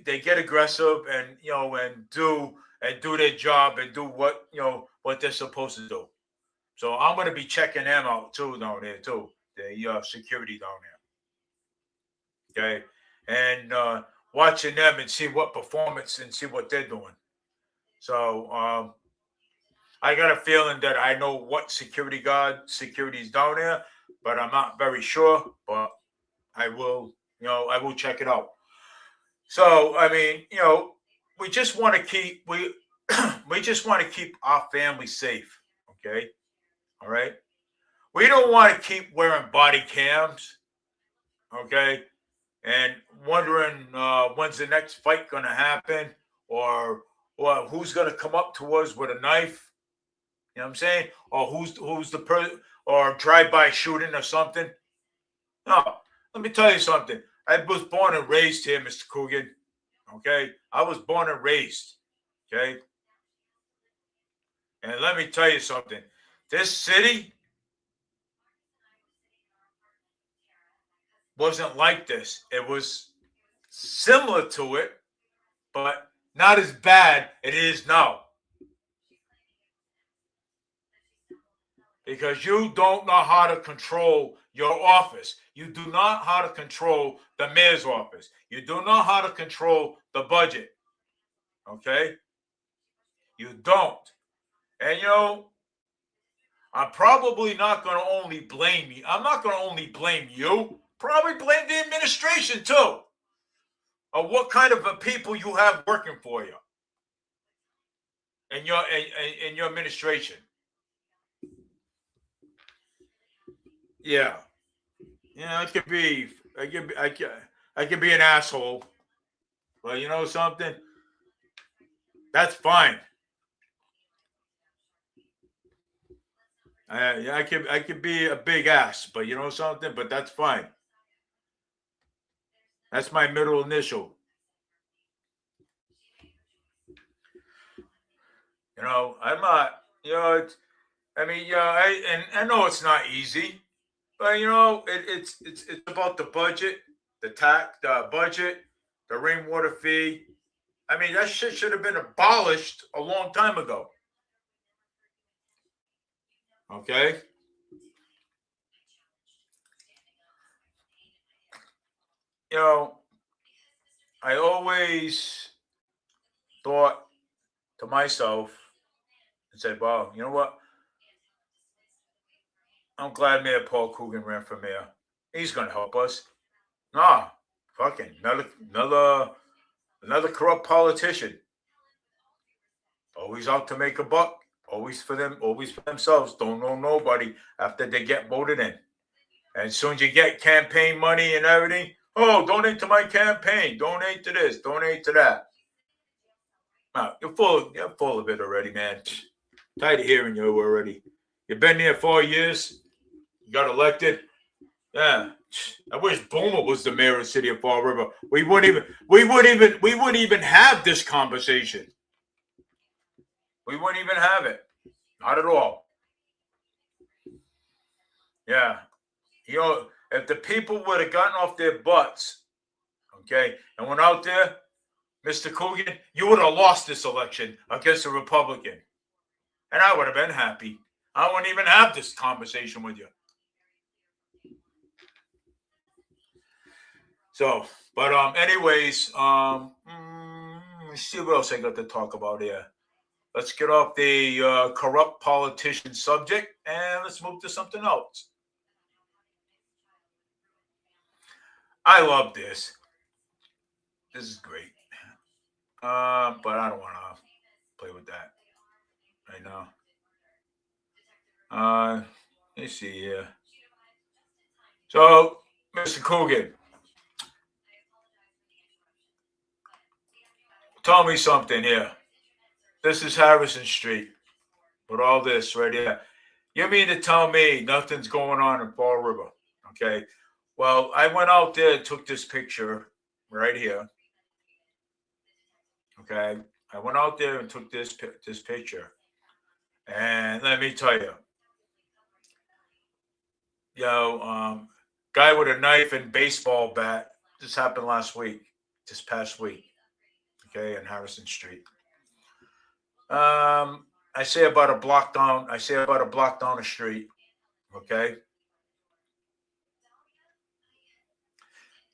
get aggressive and, and do their job and do what they're supposed to do. So I'm going to be checking them out too down there too, the security down there. Okay. And watching them and see what performance and see what they're doing. So I got a feeling that I know what security is down there, but I'm not very sure. But I will check it out. So I mean, we just want to keep we just want to keep our family safe. Okay, all right. We don't want to keep wearing body cams. Okay, and wondering when's the next fight going to happen, or who's going to come up to us with a knife. You know what I'm saying? Or who's the person, or drive-by shooting or something. No, let me tell you something. I was born and raised here, Mr. Coogan. Okay? I was born and raised. Okay? And let me tell you something. This city wasn't like this. It was similar to it, but not as bad it is now. Because you don't know how to control your office. You do not know how to control the mayor's office. You do not know how to control the budget. Okay? You don't. And I'm probably not going to only blame you. I'm not going to only blame you. Probably blame the administration too. Of what kind of people you have working for you in your administration. Yeah. I could be an asshole. Well, you know something? That's fine. I could be a big ass, but you know something? But that's fine. That's my middle initial. You know, I'm not. You know, I mean, yeah, I know it's not easy, but you know, it's about the budget, the budget, the rainwater fee. I mean, that shit should have been abolished a long time ago. Okay. You know, I always thought to myself and said, "Wow, you know what? I'm glad Mayor Paul Coogan ran for mayor. He's going to help us." Nah, fucking another corrupt politician. Always out to make a buck. Always for them. Always for themselves. Don't know nobody after they get voted in. And as soon as you get campaign money and everything, oh, donate to my campaign. Donate to this. Donate to that. Nah, you're full of it already, man. Tired of hearing you already. You've been there 4 years. You got elected. Yeah. I wish Boomer was the mayor of the city of Fall River. We wouldn't even have this conversation. We wouldn't even have it. Not at all. Yeah. You know, if the people would have gotten off their butts, okay, and went out there, Mr. Coogan, you would have lost this election against a Republican. And I would have been happy. I wouldn't even have this conversation with you. So, but anyways, let's see what else I got to talk about here. Let's get off the corrupt politician subject and let's move to something else. I love this. This is great. But I don't want to play with that right now. Let's see here. So, Mr. Coogan, tell me something here. This is Harrison Street with all this right here. You mean to tell me nothing's going on in Fall River? Okay. Well, I went out there and took this picture right here. Okay. I went out there and took this picture. And let me tell you, guy with a knife and baseball bat. This happened this past week. Okay, in Harrison Street. I say about a block down the street. Okay.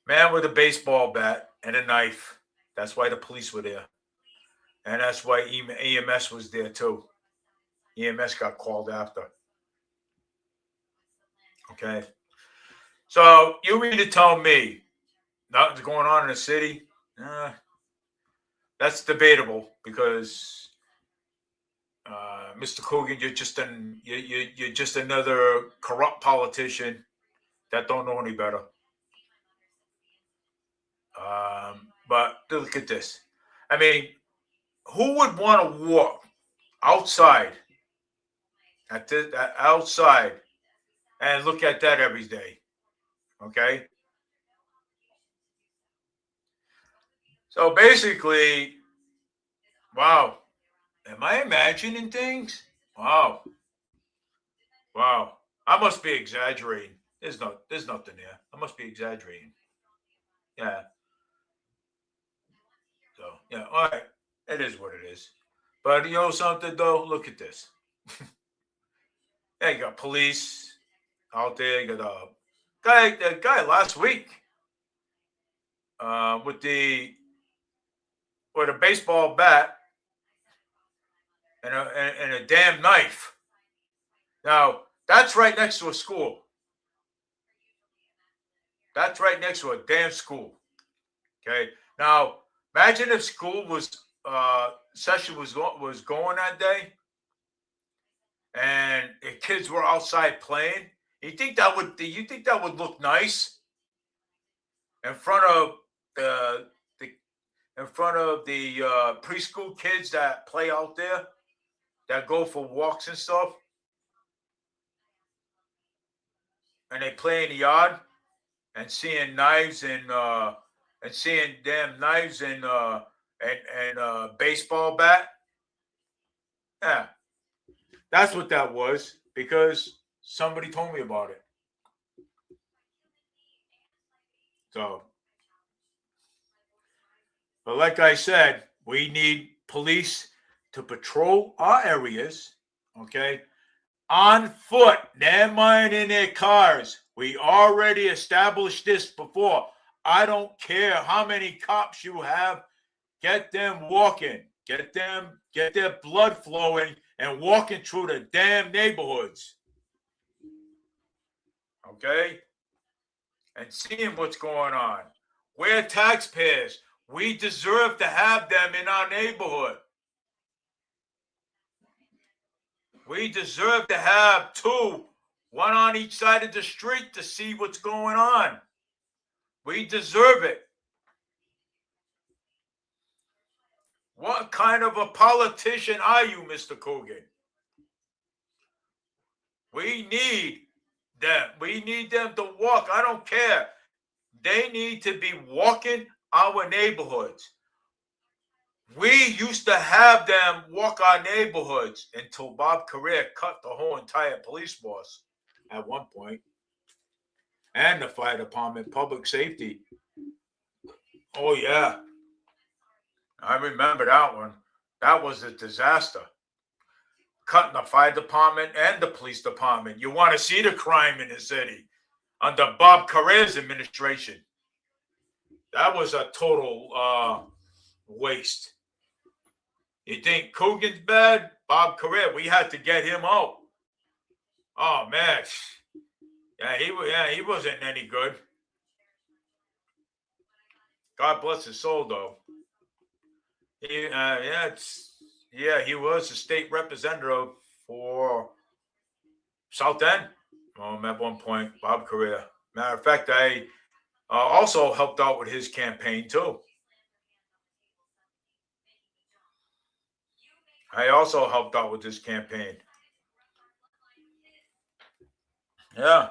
Man with a baseball bat and a knife. That's why the police were there. And that's why EMS was there too. EMS got called after. Okay. So you mean to tell me nothing's going on in the city? That's debatable because Mr. Coogan, you're just another corrupt politician that don't know any better. But look at this. I mean, who would want to walk outside outside and look at that every day? Okay. So basically, wow. Am I imagining things? Wow. I must be exaggerating. There's nothing there. I must be exaggerating. Yeah. So yeah, all right. It is what it is. But you know something though? Look at this. Yeah, you got police out there. You got a guy last week with a baseball bat and a damn knife. Now that's right next to a school. That's right next to a damn school. Okay. Now imagine if school session was going that day, and the kids were outside playing. You think that would look nice in front of the in front of the preschool kids that play out there, that go for walks and stuff, and they play in the yard, and seeing knives and seeing damn knives and baseball bat. Yeah, that's what that was, because somebody told me about it. So, but like I said, we need police to patrol our areas, okay, on foot, never mind in their cars. We already established this before. I don't care how many cops you have. Get them walking. Get their blood flowing and walking through the damn neighborhoods. Okay? And seeing what's going on. We're taxpayers. We deserve to have them in our neighborhood. We deserve to have two, one on each side of the street, to see what's going on. We deserve it. What kind of a politician are you, Mr. Coogan? We need them. We need them to walk. I don't care. They need to be walking our neighborhoods. We used to have them walk our neighborhoods until Bob Correa cut the whole entire police force at one point. And the fire department, public safety. Oh, yeah. I remember that one. That was a disaster. Cutting the fire department and the police department. You want to see the crime in the city under Bob Correa's administration. That was a total waste. You think Coogan's bad? Bob Correa, we had to get him out. Oh, man. He wasn't any good. God bless his soul, though. He was a state representative for South End at one point, Bob Correa. Matter of fact, I also helped out with his campaign, too. I also helped out with his campaign. Yeah.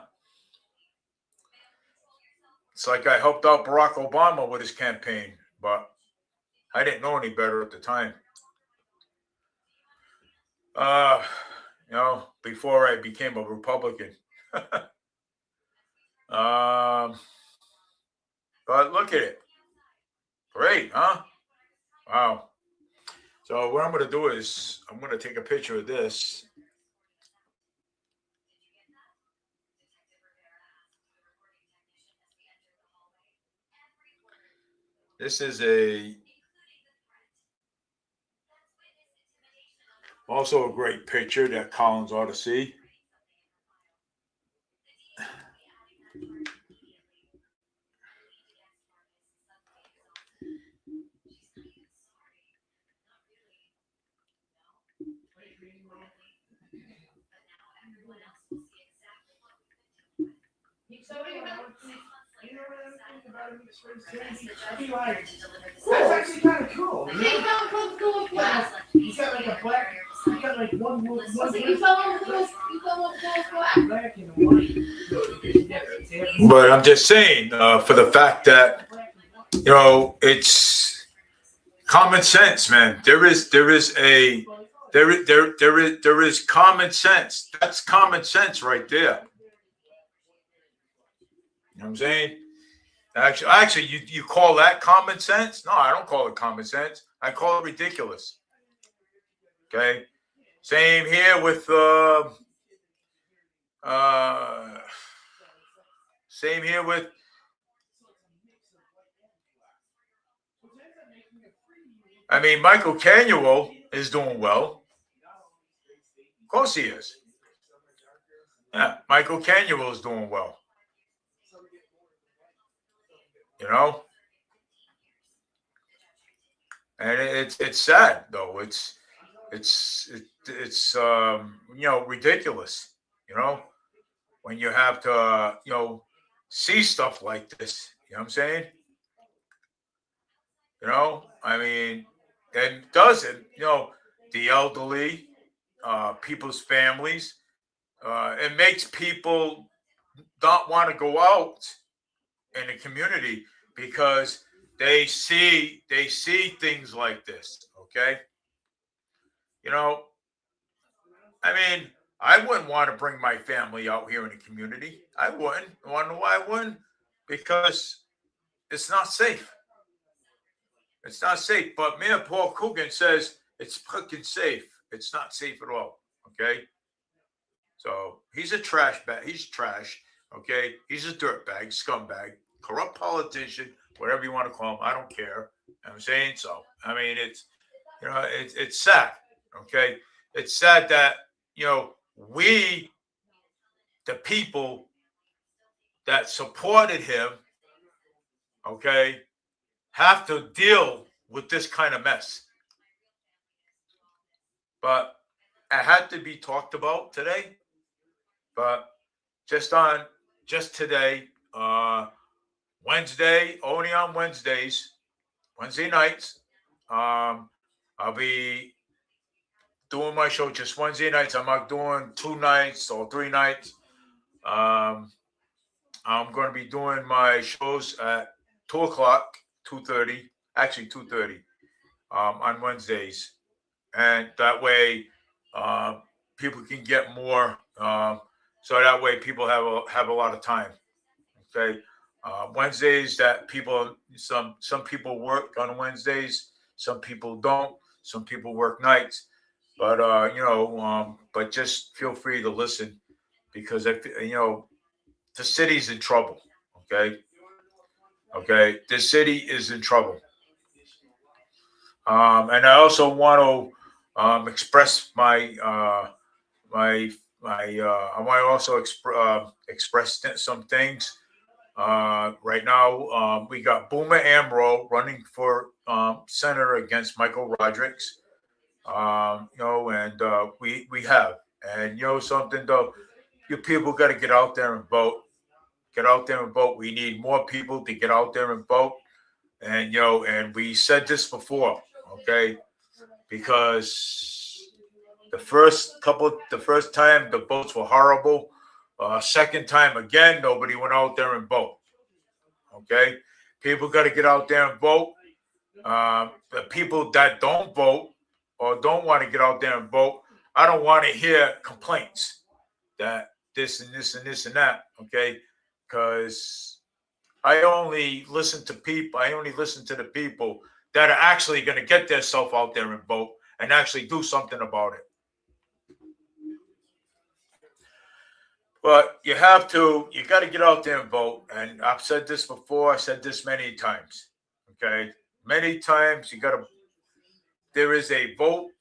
It's like I helped out Barack Obama with his campaign, but I didn't know any better at the time. Before I became a Republican. But look at it. Great, huh? Wow. So what I'm going to do is I'm going to take a picture of this. This is also a great picture that Collins ought to see. That's actually kind of cool. He's got like a black. He's got like one black and white. But I'm just saying, for the fact that it's common sense, man. There is common sense. That's common sense right there. You know what I'm saying? Actually, you call that common sense? No, I don't call it common sense. I call it ridiculous. Okay? Same here with Michael Canuel is doing well. Of course he is. Yeah, Michael Canuel is doing well. And it's sad though. It's ridiculous. When you have to see stuff like this. You know what I'm saying? I mean, and doesn't, the elderly, people's families. It makes people not want to go out in the community because they see things like this. Okay, you know, I mean, I wouldn't want to bring my family out here in the community. I wouldn't. Want to know why I wouldn't? Because it's not safe. It's not safe. But Mayor Paul Coogan says it's fucking safe. It's not safe at all. Okay. So he's a trash bag. He's trash. Okay. He's a dirtbag, scumbag, corrupt politician, whatever you want to call him. I don't care. I'm saying so. I mean, it's sad. Okay. It's sad that, we, the people that supported him, okay, have to deal with this kind of mess. But it had to be talked about today. But just today, Wednesday, only on Wednesday nights, I'll be doing my show just Wednesday nights. I'm not doing 2 nights or 3 nights. I'm going to be doing my shows at 2:00, 2:30, actually 2:30, on Wednesdays, and that way, people can get more. So that way, people have a lot of time. Okay, Wednesdays that some people work on Wednesdays, some people don't, some people work nights, but but just feel free to listen because the city's in trouble. Okay, the city is in trouble. And I also want to express I want to also express some things. Right now, we got Boomer Amro running for senator against Michael Rodrigues. And we have, and something though, you people got to get out there and vote. Get out there and vote. We need more people to get out there and vote. And and we said this before, okay? Because the first time the votes were horrible. Second time again, nobody went out there and vote. Okay, people got to get out there and vote. The people that don't vote or don't want to get out there and vote, I don't want to hear complaints that this and this and this and that. Okay, because I only listen to the people that are actually going to get themselves out there and vote and actually do something about it. But you got to get out there and vote. And I've said this before. I said this many times. Okay. Many times there is a vote.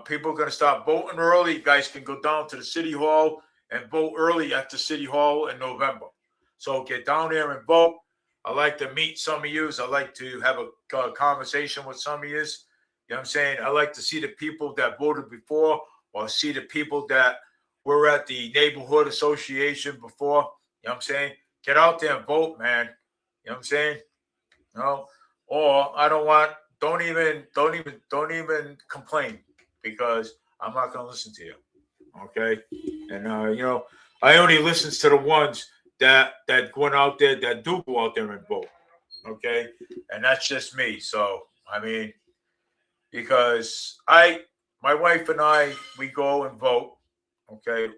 People are going to start voting early. You guys can go down to the city hall and vote early at the city hall in November. So get down there and vote. I like to meet some of you. I like to have a conversation with some of you. You know what I'm saying? I like to see the people that voted before or see the people that were at the neighborhood association before. You know what I'm saying? Get out there and vote, man. You know what I'm saying? Or don't even complain because I'm not going to listen to you. Okay? And, I only listen to the ones that went out there, that do go out there and vote. Okay? And that's just me. So, I mean, because my wife and I, we go and vote, okay,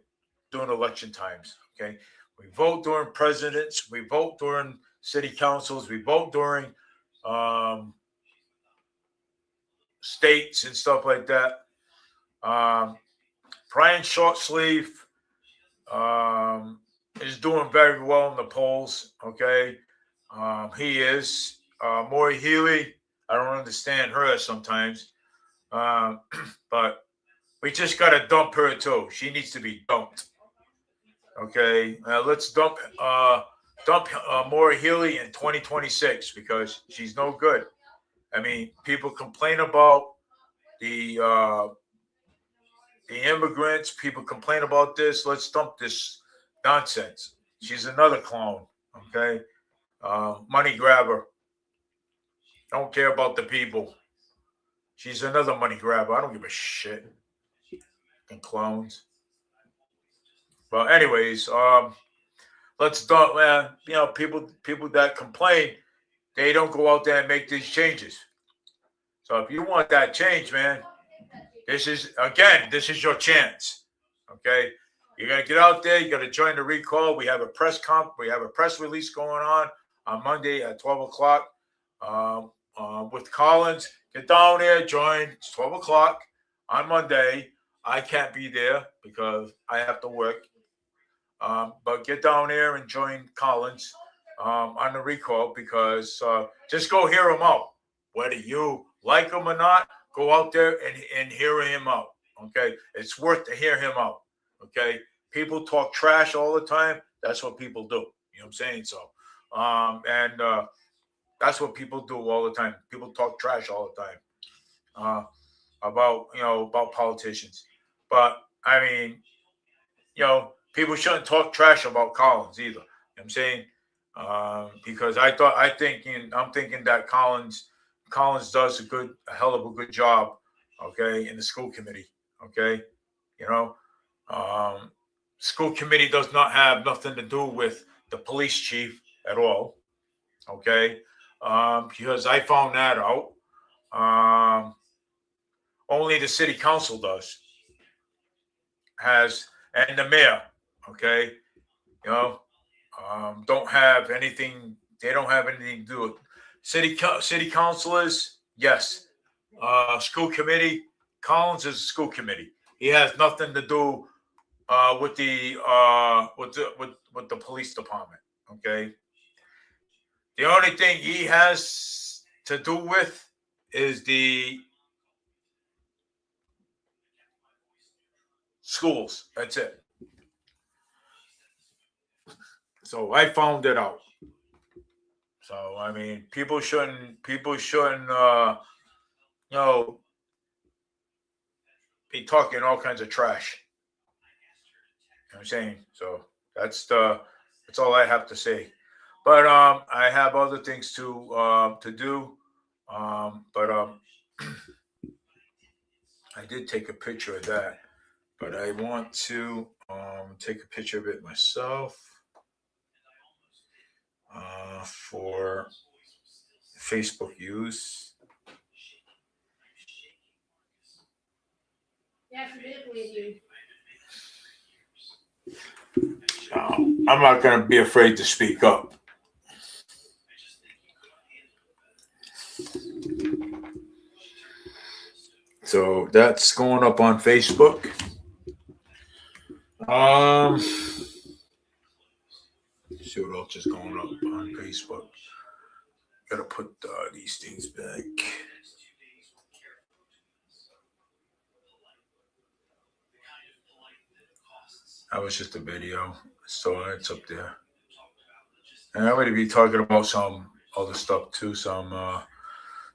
during election times. Okay? We vote during presidents, we vote during city councils, we vote during states and stuff like that. Brian Shortsleeve is doing very well in the polls. Okay, he is. Maura Healey, I don't understand her sometimes, but we just got to dump her too. She needs to be dumped. Okay, let's dump Maura Healey in 2026 because she's no good. I mean, people complain about the immigrants. People complain about this. Let's dump this nonsense. She's another clown. Okay, money grabber. Don't care about the people. She's another money grabber. I don't give a shit. And clones. But anyways, let's start. People that complain, they don't go out there and make these changes. So if you want that change, man, this is your chance. Okay, you gotta get out there. You gotta join the recall. We have a press release going on Monday at 12 o'clock with Collins. Get down there, join. It's 12 o'clock on Monday. I can't be there because I have to work. But get down there and join Collins on the recall because just go hear him out. Whether you like him or not, go out there and hear him out. Okay, it's worth to hear him out. Okay, people talk trash all the time. That's what people do. You know what I'm saying? So, that's what people do all the time. People talk trash all the time about politicians. But I mean, people shouldn't talk trash about Collins either. You know what I'm saying? Because I'm thinking that Collins does a hell of a good job, okay, in the school committee, okay? School committee does not have nothing to do with the police chief at all, okay? Because I found that out. Only the city council and the mayor, okay? Don't have anything. They don't have anything to do with city councilors. Yes, school committee. Collins is a school committee. He has nothing to do with the police department. Okay. The only thing he has to do with is the schools. That's it. So I found it out. So I mean, people shouldn't be talking all kinds of trash. You know what I'm saying? So that's all I have to say. But I have other things to do. But I did take a picture of that. But I want to take a picture of it myself for Facebook use. I'm not going to be afraid to speak up. So that's going up on Facebook. See what else is going up on Facebook. Gotta put these things back. That was just a video, so it's up there. And I'm going to be talking about some other stuff too, some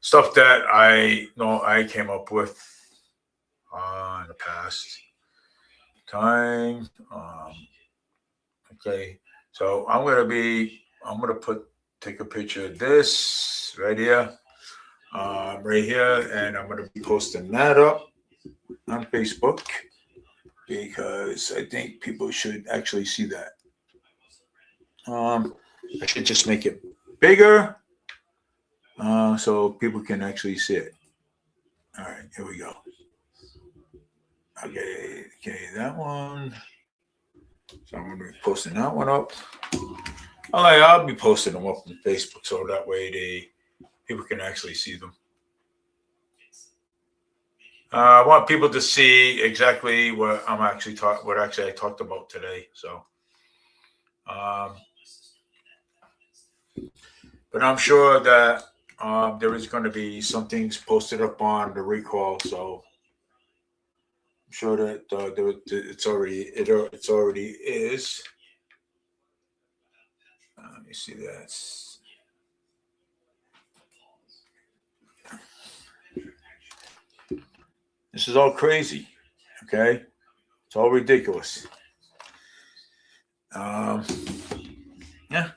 stuff that I know I came up with in the past time. Okay, so I'm gonna take a picture of this right here, and I'm gonna be posting that up on Facebook because I think people should actually see that. I should just make it bigger so people can actually see it. All right, here we go. Okay, that one. So I'm going to be posting that one up. I'll be posting them up on Facebook so that way people can actually see them. I want people to see exactly what I talked about today. So, but I'm sure that there is going to be some things posted up on the recall. So I'm sure that it already is. Let me see that. This is all crazy. Okay, it's all ridiculous. Yeah,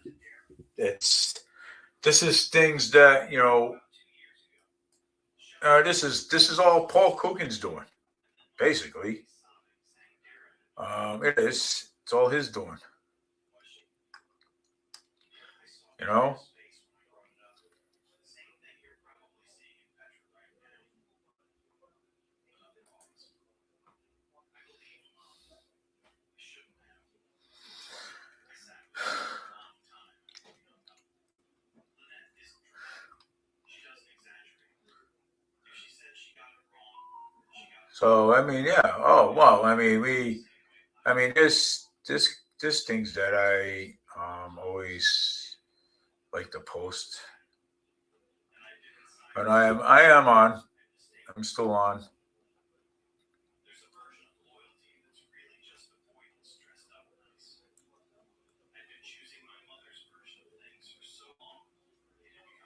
this is things that this is all Paul Coogan's doing, basically. It is. It's all his doing. You know. So I mean, yeah. Oh well. I mean, this things that I always like to post, but I am on. I'm still on.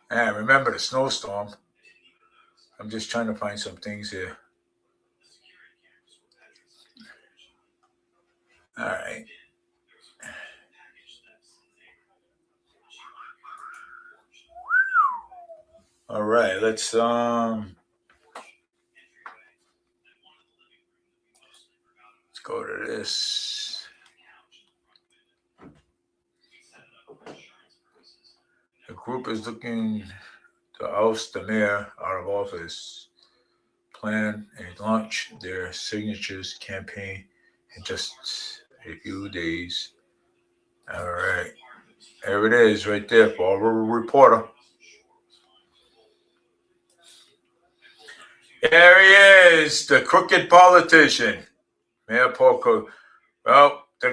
And remember the snowstorm. I'm just trying to find some things here. All right. All right. Let's go to this. The group is looking to oust the mayor out of office. Plan and launch their signatures campaign in just a few days. All right. There it is right there, Barbara Reporter. There he is, the crooked politician, Mayor Paul Cook. Well, the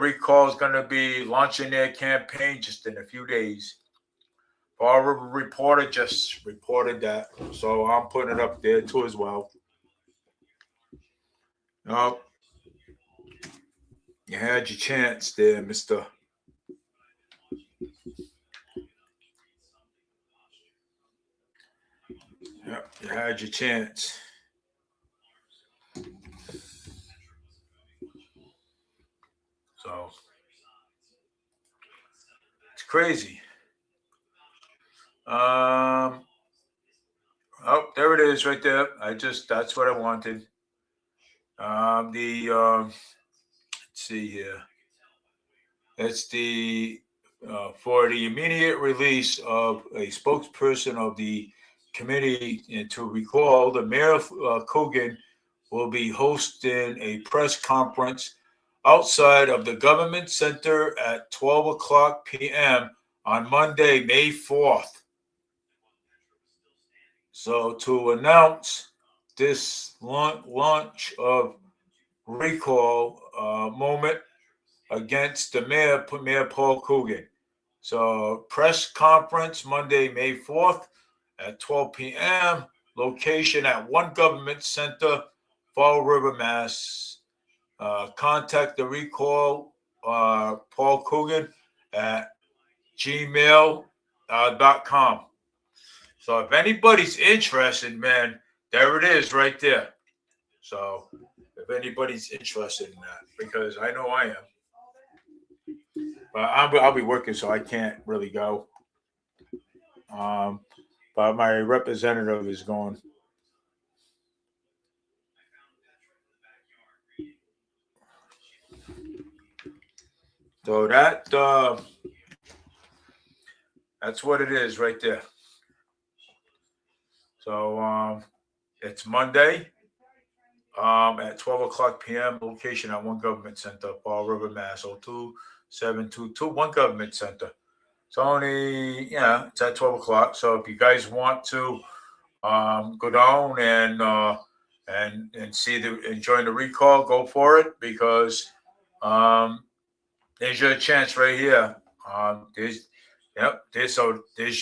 recall is gonna be launching their campaign just in a few days. Barbara Reporter just reported that, so I'm putting it up there too as well. No, you had your chance there, Mister. Yep, you had your chance. So it's crazy. Oh, there it is, right there. That's what I wanted. Let's see here. It's the for the immediate release of a spokesperson of the committee, and to recall, the mayor Coogan will be hosting a press conference outside of the government center at 12 o'clock p.m. on Monday, May 4th. So to announce this launch of recall moment against the Mayor Paul Coogan. So press conference Monday, May 4th at 12 p.m. Location at One Government Center, Fall River, Mass. Contact the recall Paul Coogan at gmail.com. So if anybody's interested, man, there it is right there. So if anybody's interested in that, because I know I am. But I'll be working, so I can't really go. But my representative is going. So that's what it is right there. So it's Monday at 12 o'clock p.m. Location at One Government Center, Fall River, Mass. 02722 One Government Center. It's only, it's at 12 o'clock. So if you guys want to go down and enjoy the recall, go for it, because there's your chance right here. There's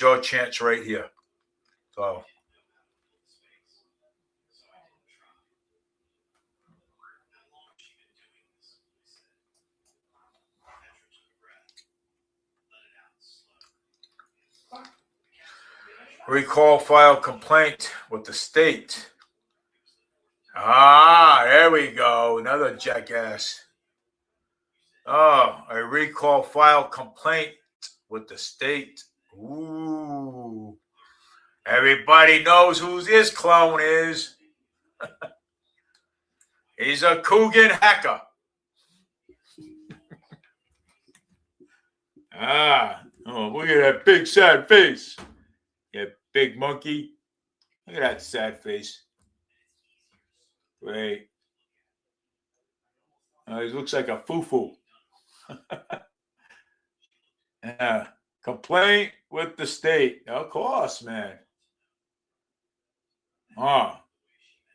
your chance right here. So recall file complaint with the state. There we go. Another jackass. Oh, a recall file complaint with the state. Ooh. Everybody knows who this clone is. He's a Coogan hacker. Oh, look at that big sad face. You big monkey. Look at that sad face. Great. He looks like a foo-foo. Yeah. Complaint with the state. Of course, man.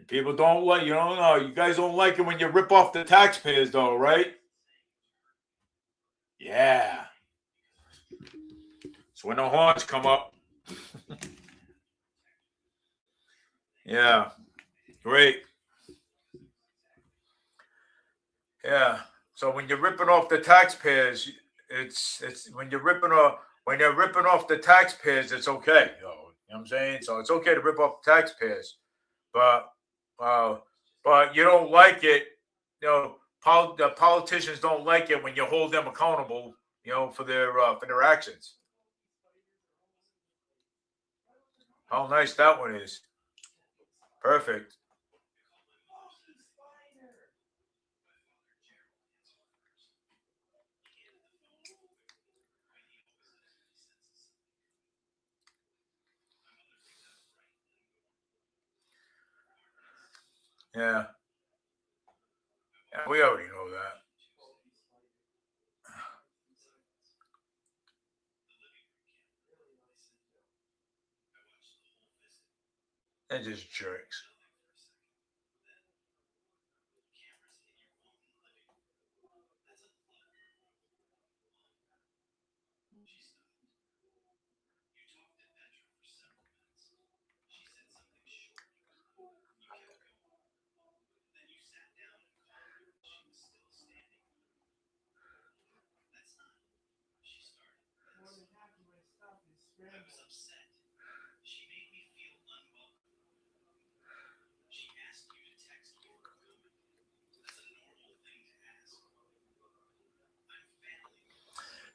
People don't like, you don't know. You guys don't like it when you rip off the taxpayers, though, right? Yeah. It's when the horns come up. Yeah. Great. Yeah. So when you're ripping off the taxpayers, it's when you're ripping off the taxpayers, it's okay. You know what I'm saying? So it's okay to rip off the taxpayers, but you don't like it. You know, the politicians don't like it when you hold them accountable. You know, for their actions. How nice that one is. Perfect. Yeah. Yeah, we already know that. They're just jerks.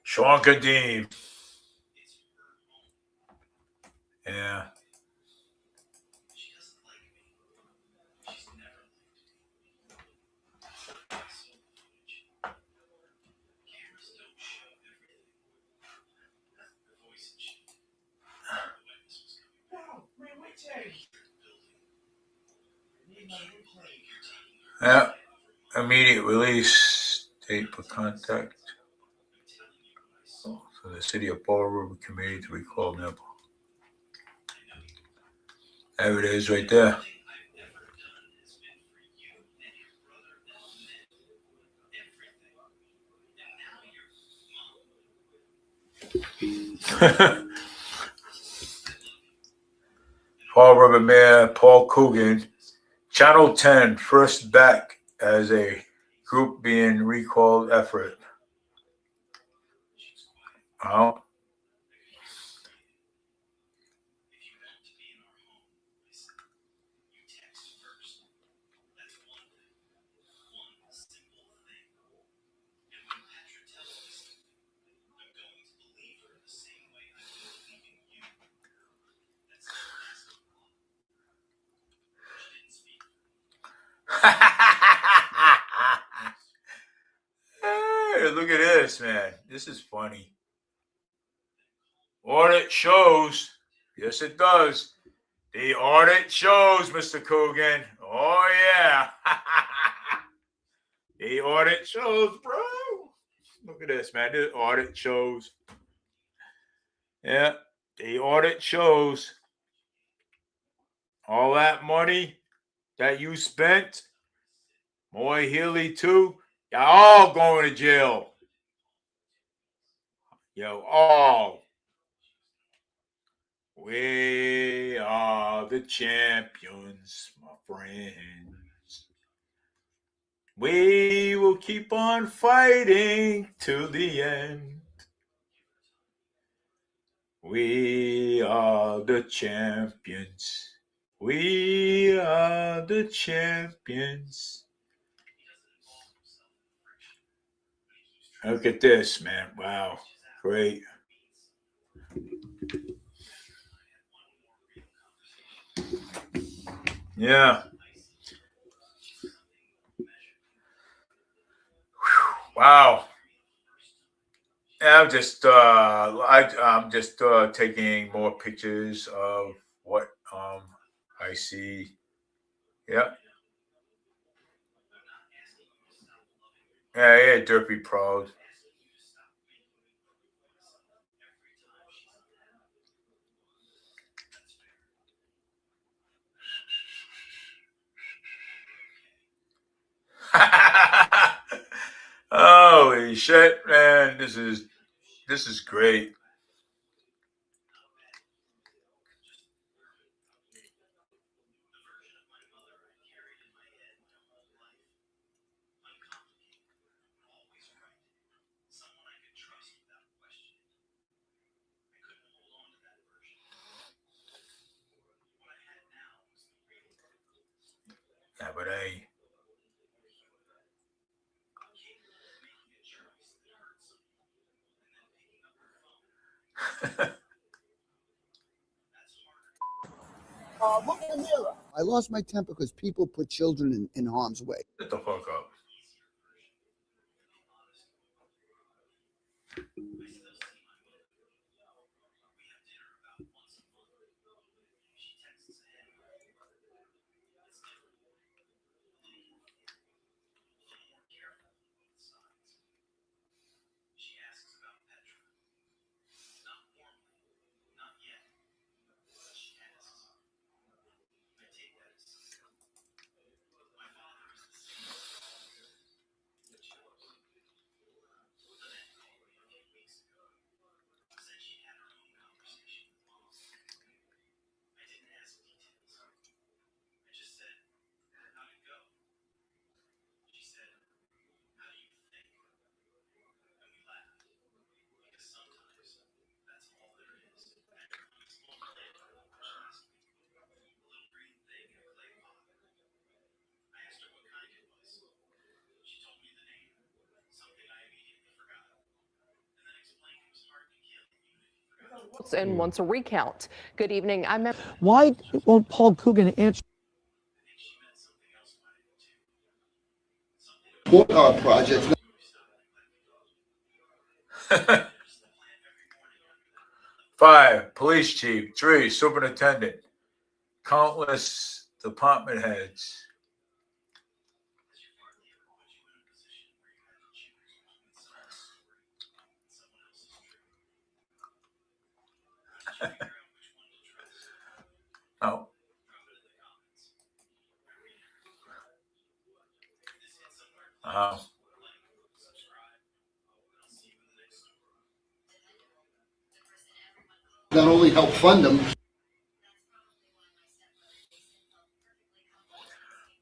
Sean Kadeem. Yeah. Yeah. Immediate release date for contact for the city of Fall River Committee to recall Neville. There it is right there. Fall River Mayor Paul Coogan, Channel 10, first back as a group being recalled effort. Oh. Hey, look at this, man. This is funny. Audit shows. Yes, it does. The audit shows, Mr. Coogan. Oh, yeah. The audit shows, bro. Look at this, man. The audit shows. Yeah, the audit shows. All that money that you spent, Moy Healy too, y'all all going to jail. Yo, all. We are the champions, my friends. We will keep on fighting till the end. We are the champions. We are the champions. Look at this, man. Wow. Great. Yeah. Wow. Yeah, I'm just taking more pictures of what I see. Yeah. Yeah, yeah, Derpy proud. Holy shit, man! This is great. Yeah, but hey. Look in the mirror. I lost my temper because people put children in harm's way. Get the fuck up. And wants a recount. Good evening. Why won't Paul Coogan answer? Projects. 5, police chief. 3, superintendent. Countless department heads. Oh. Wow. Not only help fund them.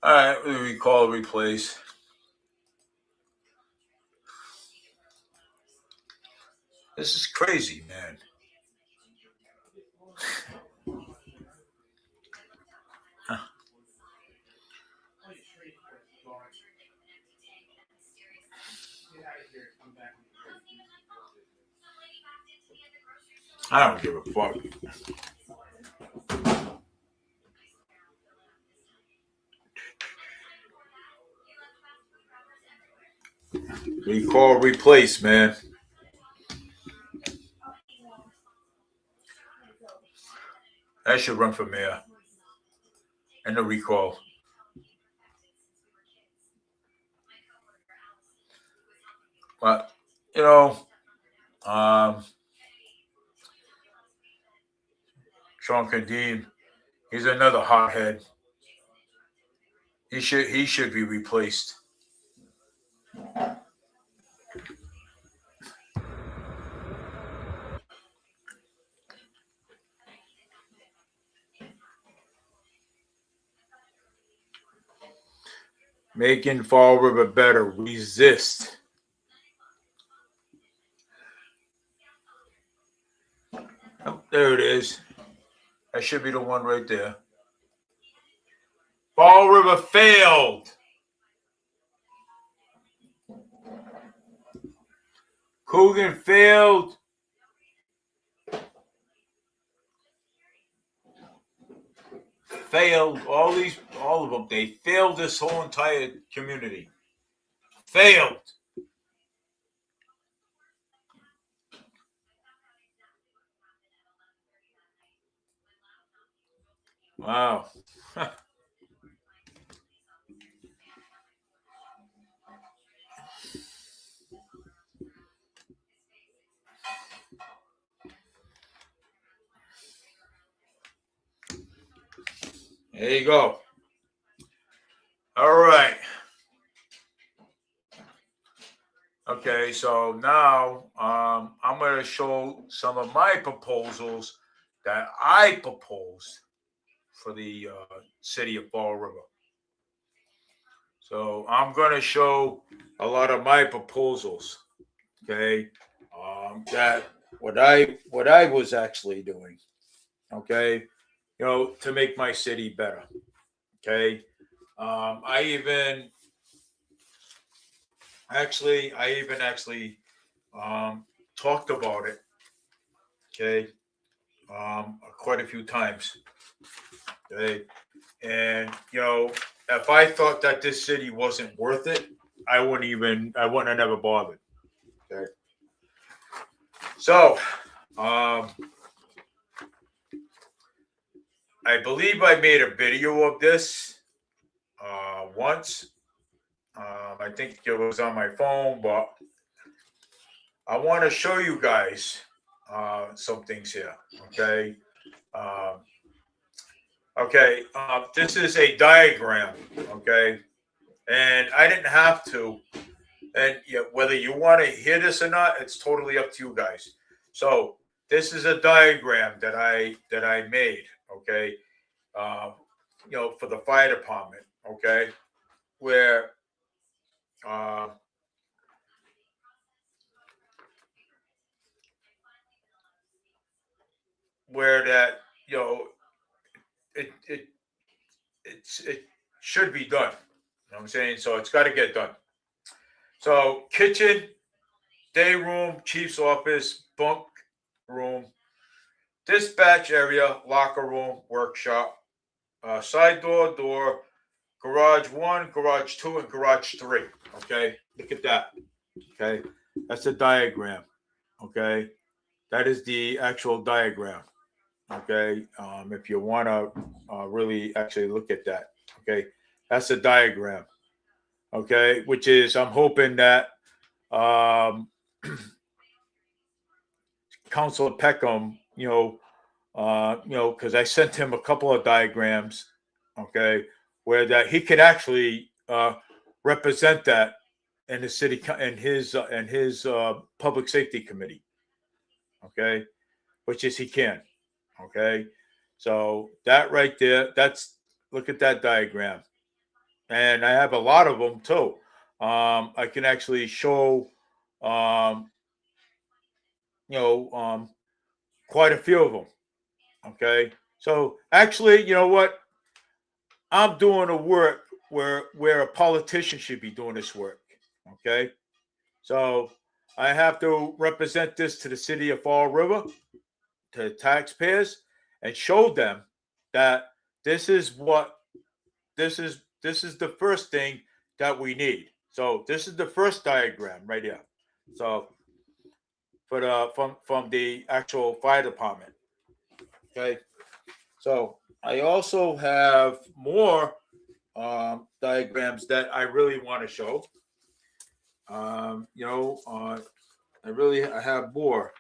All right, we recall, replace. This is crazy, man. I don't give a fuck. Recall, replace, man. I should run for mayor. And the recall. But, you know, Sean Kadim, he's another hothead. He should be replaced. Making Fall River better. Resist. Oh, there it is. That should be the one right there. Fall River failed. Coogan failed. failed all of them. They failed this whole entire community. Failed. Wow. There you go. All right. Okay, so now I'm going to show some of my proposals that I proposed for the city of Fall River. So I'm going to show a lot of my proposals. Okay, that what I was actually doing. Okay, to make my city better. Okay, I even actually talked about it. Okay, quite a few times. Okay, and if I thought that this city wasn't worth it, I wouldn't have never bothered. Okay, so I believe I made a video of this once. I think it was on my phone, but I want to show you guys some things here. Okay. This is a diagram. Okay. And I didn't have to. And whether you want to hear this or not, it's totally up to you guys. So this is a diagram that I made. Okay. For the fire department. Okay. Where that it should be done. You know what I'm saying? So it's got to get done. So kitchen, day room, chief's office, bunk room, dispatch area, locker room, workshop, side door, garage 1, garage 2, and garage 3. Okay, look at that. Okay, that's a diagram. Okay, that is the actual diagram. Okay, if you want to really actually look at that. Okay, that's a diagram. Okay, which is I'm hoping that Councilor Peckham, because I sent him a couple of diagrams. Okay, where that he could actually represent that in the city in his public safety committee. Okay, which is he can. Okay, so that right there, look at that diagram, and I have a lot of them too. I can actually show, quite a few of them. Okay, so actually, you know what? I'm doing a work where a politician should be doing this work. Okay, so I have to represent this to the city of Fall River, to taxpayers, and show them that this is the first thing that we need. So this is the first diagram right here. So for the from the actual fire department. Okay. So I also have more diagrams that I really want to show. I have more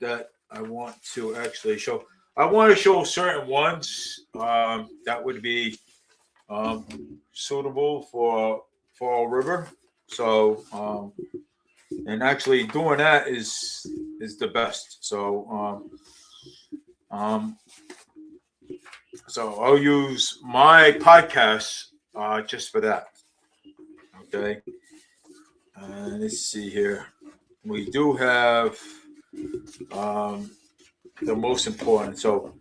that I want to actually show. I want to show certain ones that would be suitable for Fall River. So and actually doing that is the best. So so I'll use my podcast just for that. Okay. Let's see here. We do have the most important. So,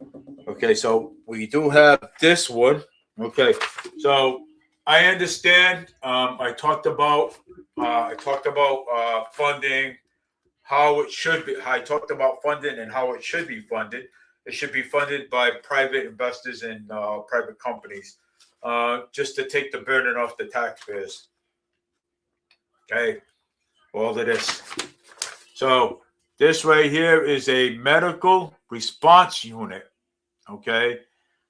okay, so we do have this one. Okay, so I understand. I talked about funding, how it should be. I talked about funding and how it should be funded. it should be funded by private investors and private companies, just to take the burden off the taxpayers. Okay, all of this. So this right here is a medical response unit. Okay,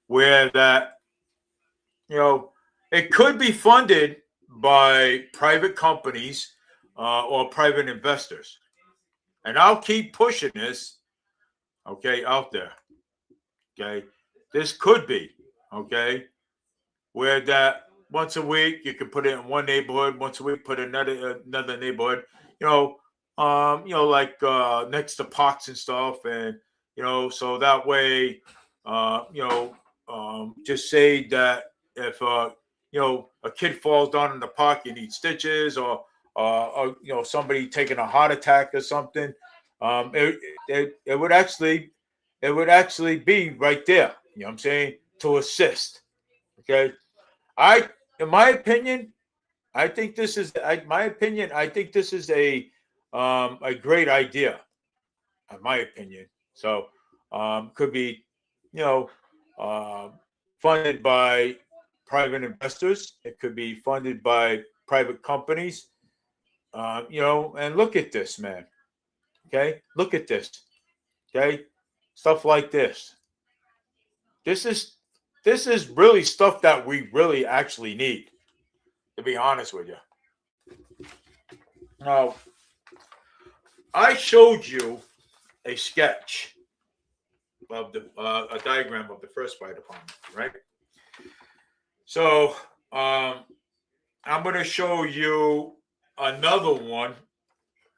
where that, it could be funded by private companies or private investors. And I'll keep pushing this, okay, out there. Okay, this could be, okay, where that once a week you can put it in one neighborhood, once a week put another neighborhood, like next to parks and stuff, and so that way, just say that if a kid falls down in the park and needs stitches, or somebody taking a heart attack or something, it would actually be right there. You know what I'm saying, to assist. Okay, in my opinion, I think this is a great idea. In my opinion, so could be funded by private investors. It could be funded by private companies. And look at this, man. Okay, look at this. Okay, stuff like this. This is really stuff that we really actually need, to be honest with you. Now, I showed you a sketch of a diagram of the first fire department, right? So I'm going to show you another one,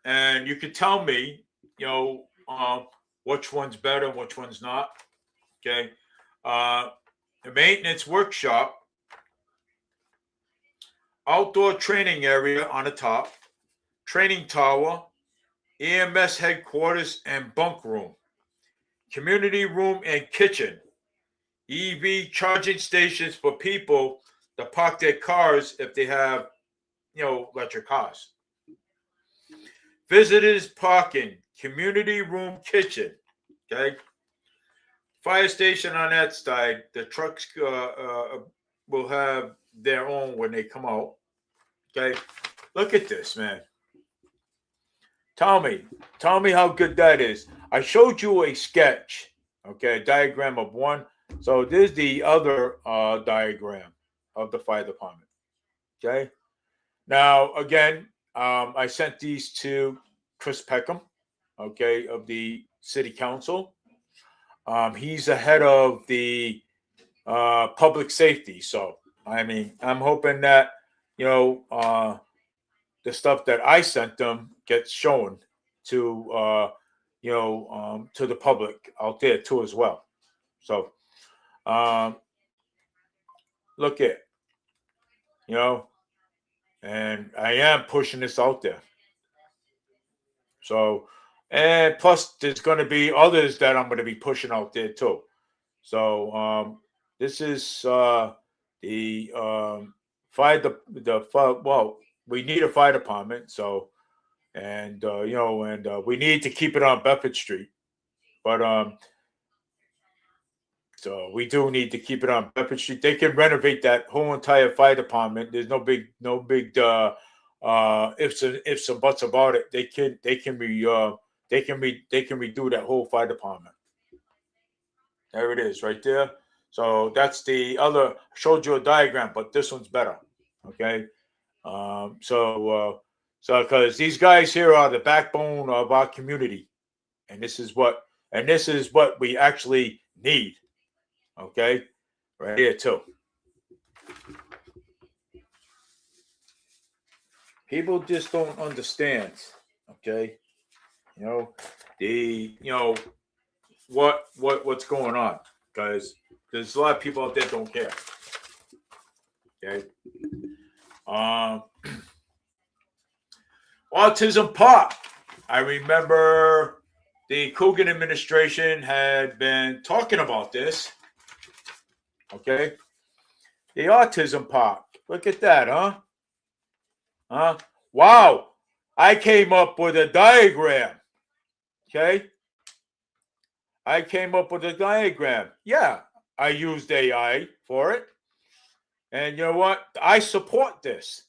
and you can tell me, which one's better, which one's not. Okay. The maintenance workshop, outdoor training area on the top, training tower, EMS headquarters and bunk room, community room and kitchen, EV charging stations for people to park their cars if they have, electric cars. Visitors parking, community room, kitchen. Okay. Fire station on that side. The trucks will have their own when they come out. Okay. Look at this, man. Tell me how good that is. I showed you a sketch, okay, a diagram of one. So there's the other diagram of the fire department. Okay. Now, again, I sent these to Chris Peckham, okay, of the city council. He's the head of the public safety. So, I mean, I'm hoping that, the stuff that I sent them gets shown to, to the public out there too as well. So, look at, and I am pushing this out there. So, and plus there's going to be others that I'm going to be pushing out there too. So, this is the fire. Well, we need a fire department. So, and we need to keep it on Bedford Street, but so we do need to keep it on Bedford Street. They can renovate that whole entire fire department. There's no big ifs and buts about it. They can redo that whole fire department. There it is, right there. So that's the other. I showed you a diagram, but this one's better. Okay. So because these guys here are the backbone of our community, and this is what we actually need. Okay, right here too. People just don't understand. Okay, what's going on, guys? There's a lot of people out there don't care. Okay. Autism Park. I remember the Coogan administration had been talking about this. Okay. The Autism Park. Look at that, huh? Huh? Wow. I came up with a diagram. Okay. I came up with a diagram. Yeah, I used AI for it. And you know what? I support this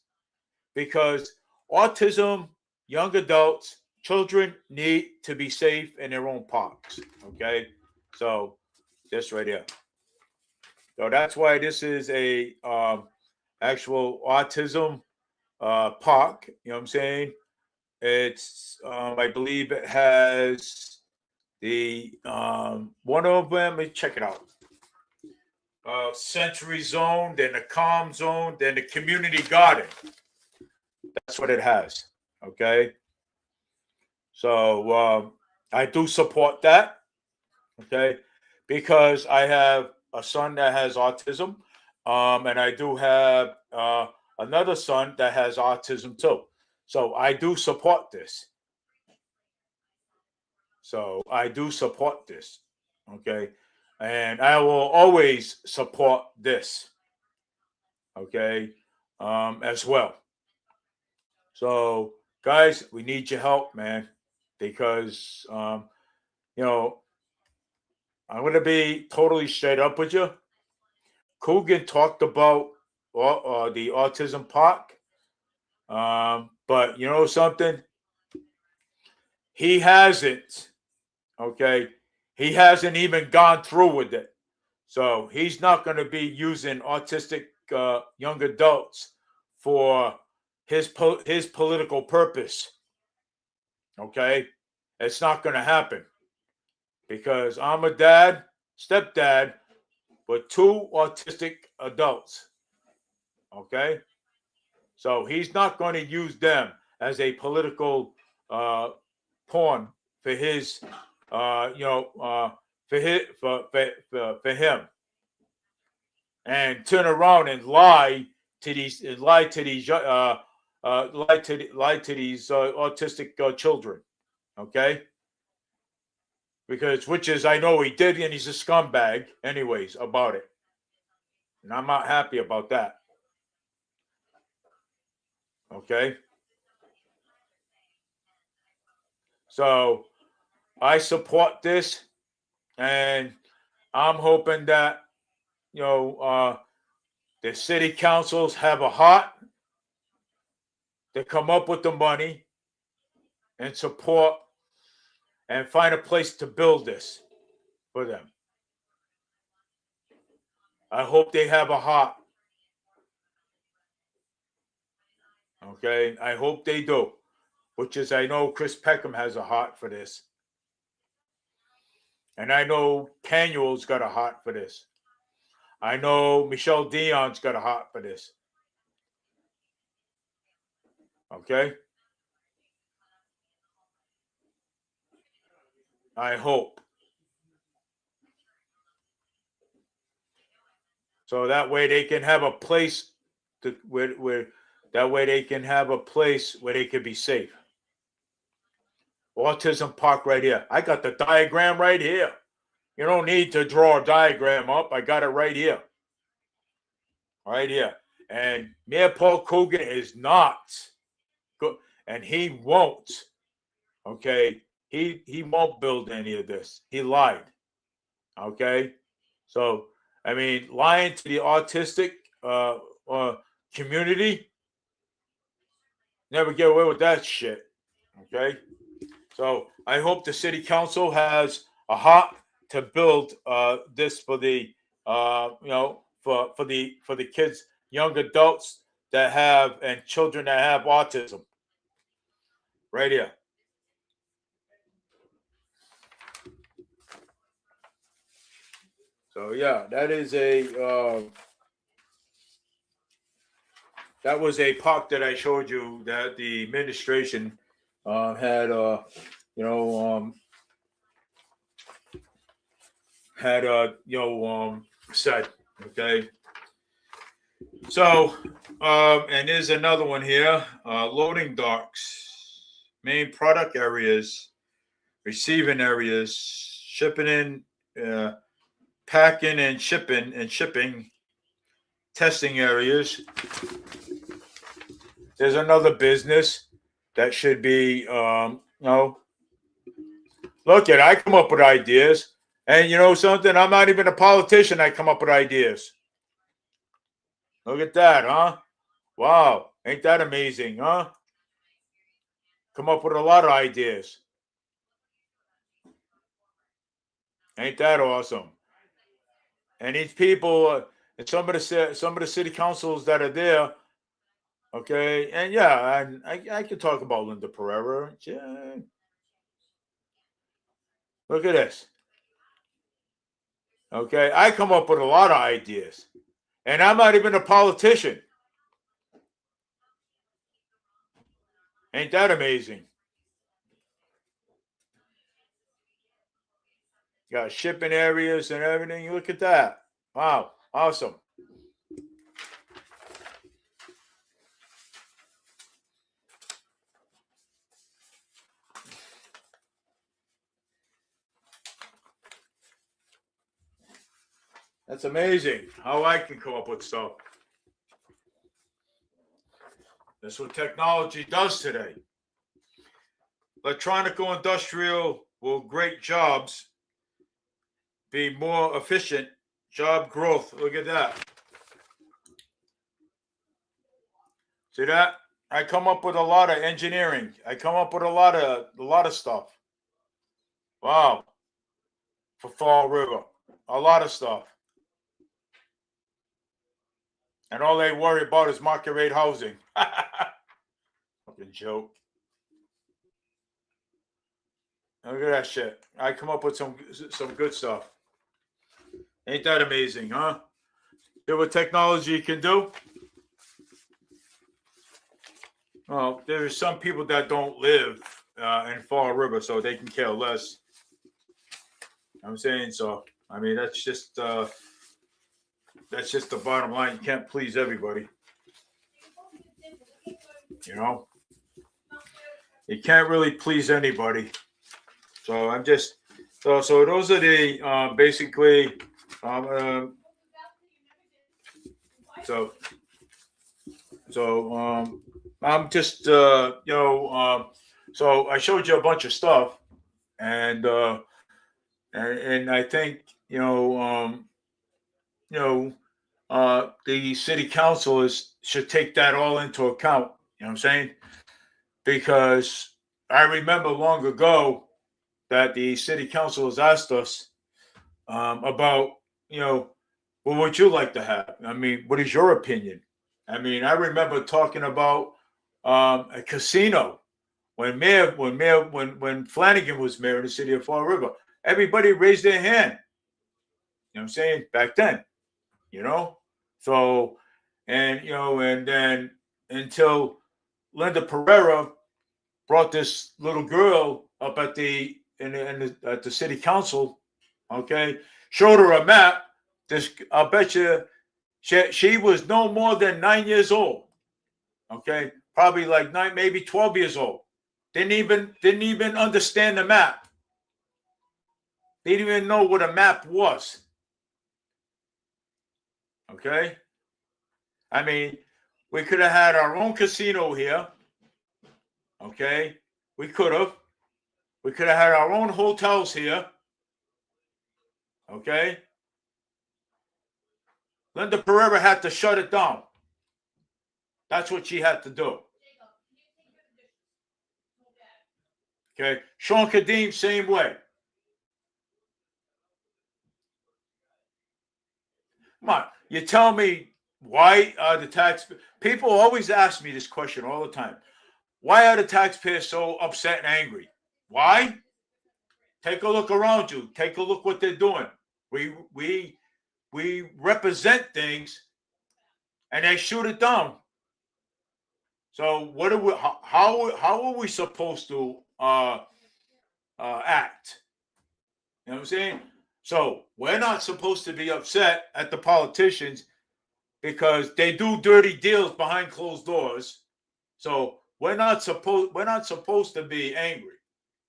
because autism, young adults, children need to be safe in their own parks. Okay. So this right here. So that's why this is a actual autism park. You know what I'm saying? It's I believe it has the one of them. Let me check it out. Sensory zone, then the calm zone, then the community garden. That's what it has. Okay. So I do support that. Okay. Because I have a son that has autism. And I do have another son that has autism too. So I do support this. Okay. And I will always support this. Okay. As well. So, guys, we need your help, man, because, you know, I'm going to be totally straight up with you. Coogan talked about the autism park, but you know something? He hasn't, okay? He hasn't even gone through with it. So he's not going to be using autistic young adults for his political purpose. Okay? It's not going to happen because I'm a dad, stepdad, with 2 autistic adults. Okay? So he's not going to use them as a political pawn for his, for him, and turn around and lie to these autistic children. Okay? Because which is I know he did, and he's a scumbag anyways about it. And I'm not happy about that. Okay. So I support this, and I'm hoping that the city councils have a heart to come up with the money and support and find a place to build this for them. I hope they have a heart. Okay, I hope they do. Which is, I know Chris Peckham has a heart for this. And I know Canuel's got a heart for this. I know Michelle Dion's got a heart for this. Okay? I hope. So that way they can have a place where that way they can have a place where they can be safe. Autism Park right here. I got the diagram right here. You don't need to draw a diagram up. I got it right here. Right here. And Mayor Paul Coogan is not good. And he won't. Okay. He won't build any of this. He lied. Okay. So, I mean, lying to the autistic community, never get away with that shit. Okay. So I hope the city council has a heart to build this for the for the kids, young adults that have and children that have autism. Right here. So yeah, that is that was a park that I showed you that the administration had said. Okay. So and there's another one here, loading docks, main product areas, receiving areas, shipping in, packing and shipping, testing areas. There's another business that should be, look at, I come up with ideas. And you know something? I'm not even a politician. I come up with ideas. Look at that, huh? Wow. Ain't that amazing, huh? Come up with a lot of ideas. Ain't that awesome? And these people, and some of the city councils that are there, okay, and yeah, and I can talk about Linda Pereira. Yeah. Look at this. Okay, I come up with a lot of ideas, and I'm not even a politician. Ain't that amazing? Got shipping areas and everything. Look at that. Wow, awesome. That's amazing how I can come up with stuff. That's what technology does today. Electronical industrial will create jobs, be more efficient, job growth. Look at that. See that? I come up with a lot of engineering. I come up with a lot of stuff. Wow. For Fall River. A lot of stuff. And all they worry about is market rate housing. Fucking joke. Look at that shit. I come up with some good stuff. Ain't that amazing, huh? See what technology can do? Well, there are some people that don't live in Fall River, so they can care less. I'm saying so. I mean, that's just the bottom line. You can't please everybody. You know, you can't really please anybody. So I'm just so those are the basically I'm just so I showed you a bunch of stuff, and I think the city council should take that all into account. You know what I'm saying? Because I remember long ago that the city council has asked us about, what would you like to have? I mean, what is your opinion? I mean, I remember talking about a casino when Flanagan was mayor of the city of Fall River. Everybody raised their hand. You know what I'm saying? Back then, So, and then until Linda Pereira brought this little girl up at the city council, okay, showed her a map. I'll bet you she was no more than 9 years old. Okay, probably like 9, maybe 12 years old. Didn't even understand the map. They didn't even know what a map was. Okay, I mean, we could have had our own casino here. Okay, we could have. We could have had our own hotels here. Okay. Linda Pereira had to shut it down. That's what she had to do. Okay. Sean Kadim, same way. Come on. You tell me why are the people always ask me this question all the time. Why are the taxpayers so upset and angry? Why? Take a look around you. Take a look what they're doing. We represent things and they shoot it down. So what are we? How are we supposed to act? You know what I'm saying? So we're not supposed to be upset at the politicians because they do dirty deals behind closed doors. So we're not supposed to be angry.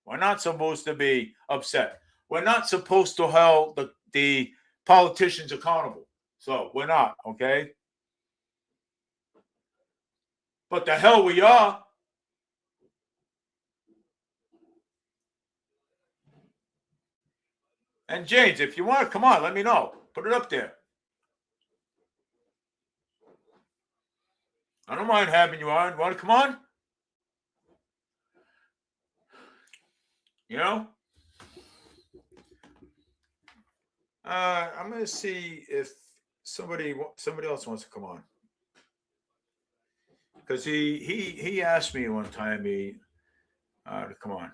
We're not supposed to be upset. We're not supposed to hold the politicians accountable. So we're not, okay? But the hell we are. And James, if you want to come on, let me know. Put it up there. I don't mind having you on. Want to come on? You know? I'm going to see if somebody else wants to come on. Because he asked me one time to come on.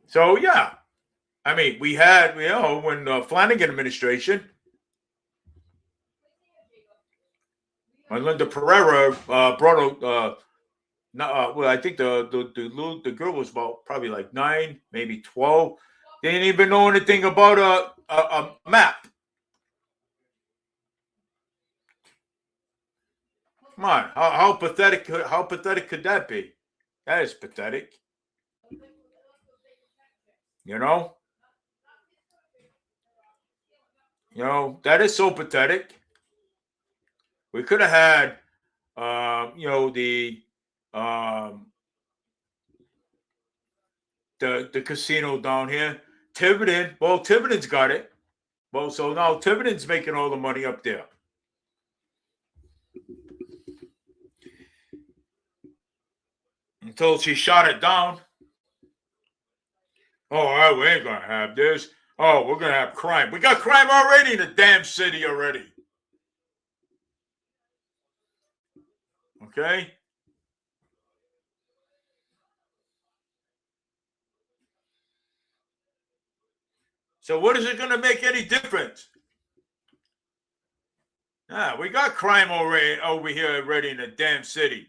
So, yeah. I mean, we had, when Flanagan administration, when Linda Pereira brought out, well, I think the girl was about probably like 9, maybe 12. They didn't even know anything about a map. Come on, how pathetic could that be? That is pathetic. That is so pathetic. We could have had, the casino down here. Tiverton. Well, Tiverton's got it. Well, so now Tiverton's making all the money up there. Until she shot it down. Oh, we ain't going to have this. Oh, we're going to have crime. We got crime already in the damn city already. Okay? So what is it going to make any difference? We got crime already over here already in the damn city.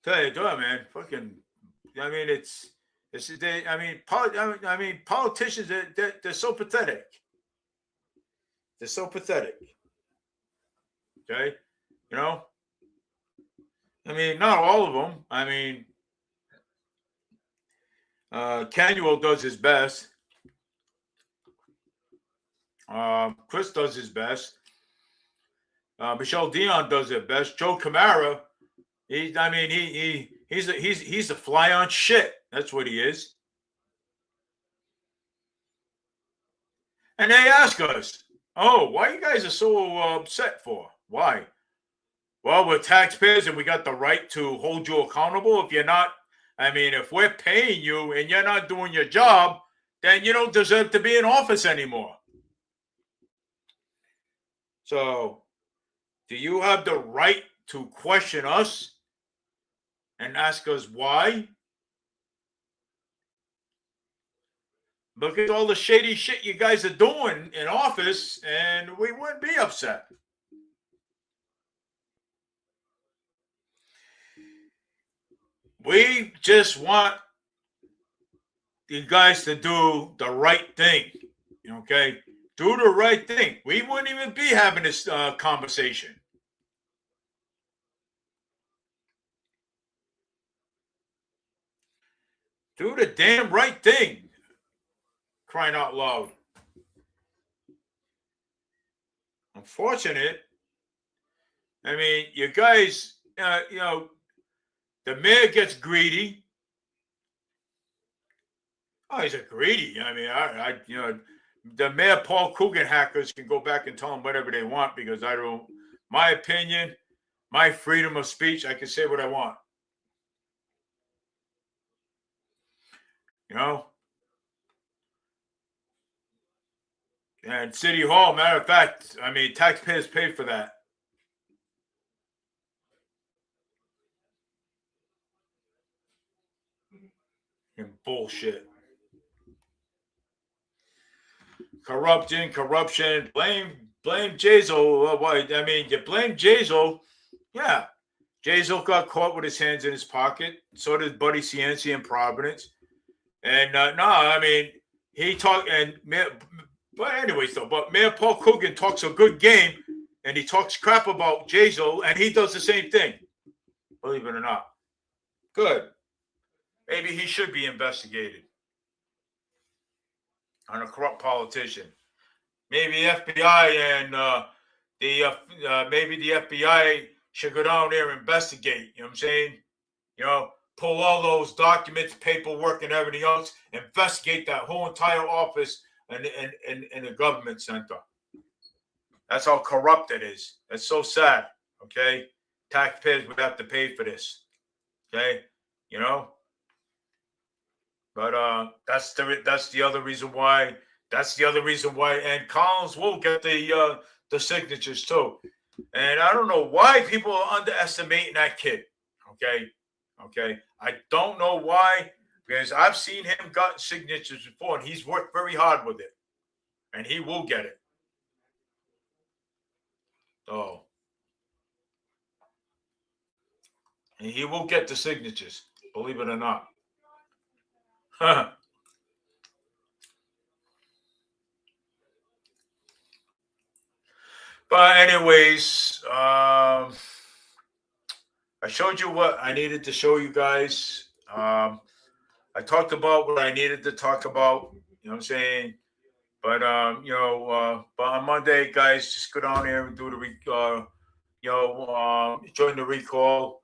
Tell you what, man. Fucking, I mean, politicians, they're so pathetic. They're so pathetic. Okay? I mean, not all of them. I mean, Canuel does his best. Chris does his best. Michelle Dion does her best. Joe Camara, he's a fly on shit. That's what he is. And they ask us, why you guys are so upset for? Why? Well, we're taxpayers and we got the right to hold you accountable. If you're not, if we're paying you and you're not doing your job, then you don't deserve to be in office anymore. So, do you have the right to question us and ask us why? Look at all the shady shit you guys are doing in office, and we wouldn't be upset. We just want you guys to do the right thing, okay? Do the right thing. We wouldn't even be having this conversation. Do the damn right thing. Crying out loud. Unfortunate. You guys, the mayor gets greedy. Oh, he's a greedy. The mayor, Paul Coogan hackers can go back and tell him whatever they want because my opinion, my freedom of speech, I can say what I want. And City Hall, matter of fact, taxpayers pay for that. And bullshit. Corruption. Blame Jazel. You blame Jazel. Yeah. Jazel got caught with his hands in his pocket. So did Buddy Cianci in Providence. And he talked but Mayor Paul Coogan talks a good game and he talks crap about Jazel and he does the same thing. Believe it or not. Good. Maybe he should be investigated on a corrupt politician. Maybe FBI and maybe the FBI should go down there and investigate. You know what I'm saying? You know, pull all those documents, paperwork, and everything else, investigate that whole entire office and the government center. That's how corrupt it is. That's so sad. Okay, taxpayers would have to pay for this. Okay, you know. But that's the other reason why. That's the other reason why. And Collins will get the signatures too. And I don't know why people are underestimating that kid. Okay. I don't know why, because I've seen him got signatures before, and he's worked very hard with it, and he will get it. Oh, and he will get the signatures, believe it or not. But anyways, I showed you what I needed to show you guys. I talked about what I needed to talk about. You know what I'm saying? But but on Monday, guys, just go down there and do the join the recall.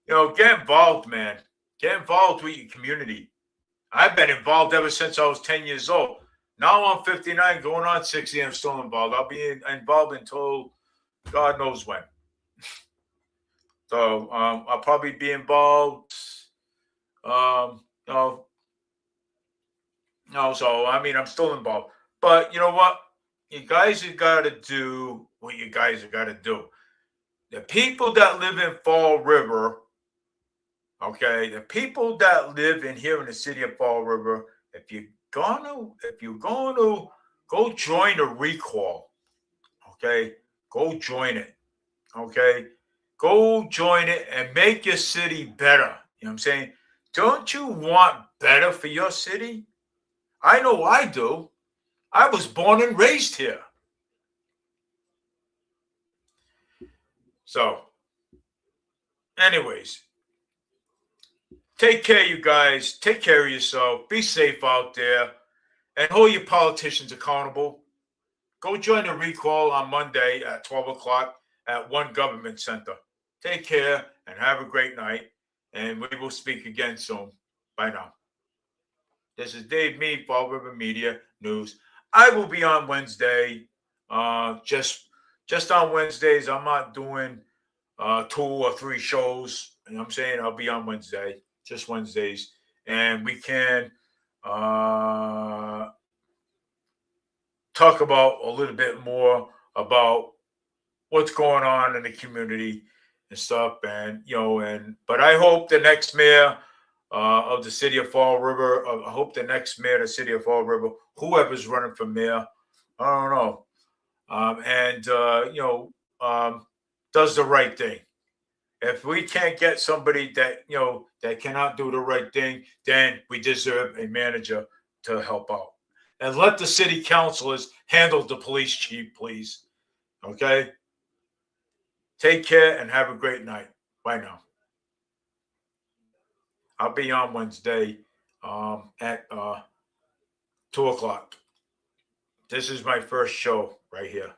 Get involved, man. Get involved with your community. I've been involved ever since I was 10 years old. Now I'm 59, going on 60. I'm still involved. I'll be involved until God knows when. So I'll probably be involved. So I'm still involved. But you know what? You guys have got to do what you guys have got to do. The people that live in Fall River, okay, the people that live in here in the city of Fall River, if you're going to go join a recall, okay, go join it, okay, go join it and make your city better. You know what I'm saying? Don't you want better for your city? I know I do. I was born and raised here. So, anyways, take care, you guys. Take care of yourself. Be safe out there. And hold your politicians accountable. Go join the recall on Monday at 12 o'clock at One Government Center. Take care and have a great night. And we will speak again soon. Bye now. This is Dave Mead, Fall River Media News. I will be on Wednesday. Just on Wednesdays. I'm not doing 2 or 3 shows. You know what I'm saying? I'll be on Wednesday. Just Wednesdays. And we can talk about a little bit more about what's going on in the community and stuff. But I hope the next mayor of the city of Fall River, whoever's running for mayor, I don't know, does the right thing. If we can't get somebody that cannot do the right thing, then we deserve a manager to help out. And let the city councilors handle the police chief, please. Okay? Take care and have a great night. Bye now. I'll be on Wednesday at 2 o'clock. This is my first show right here.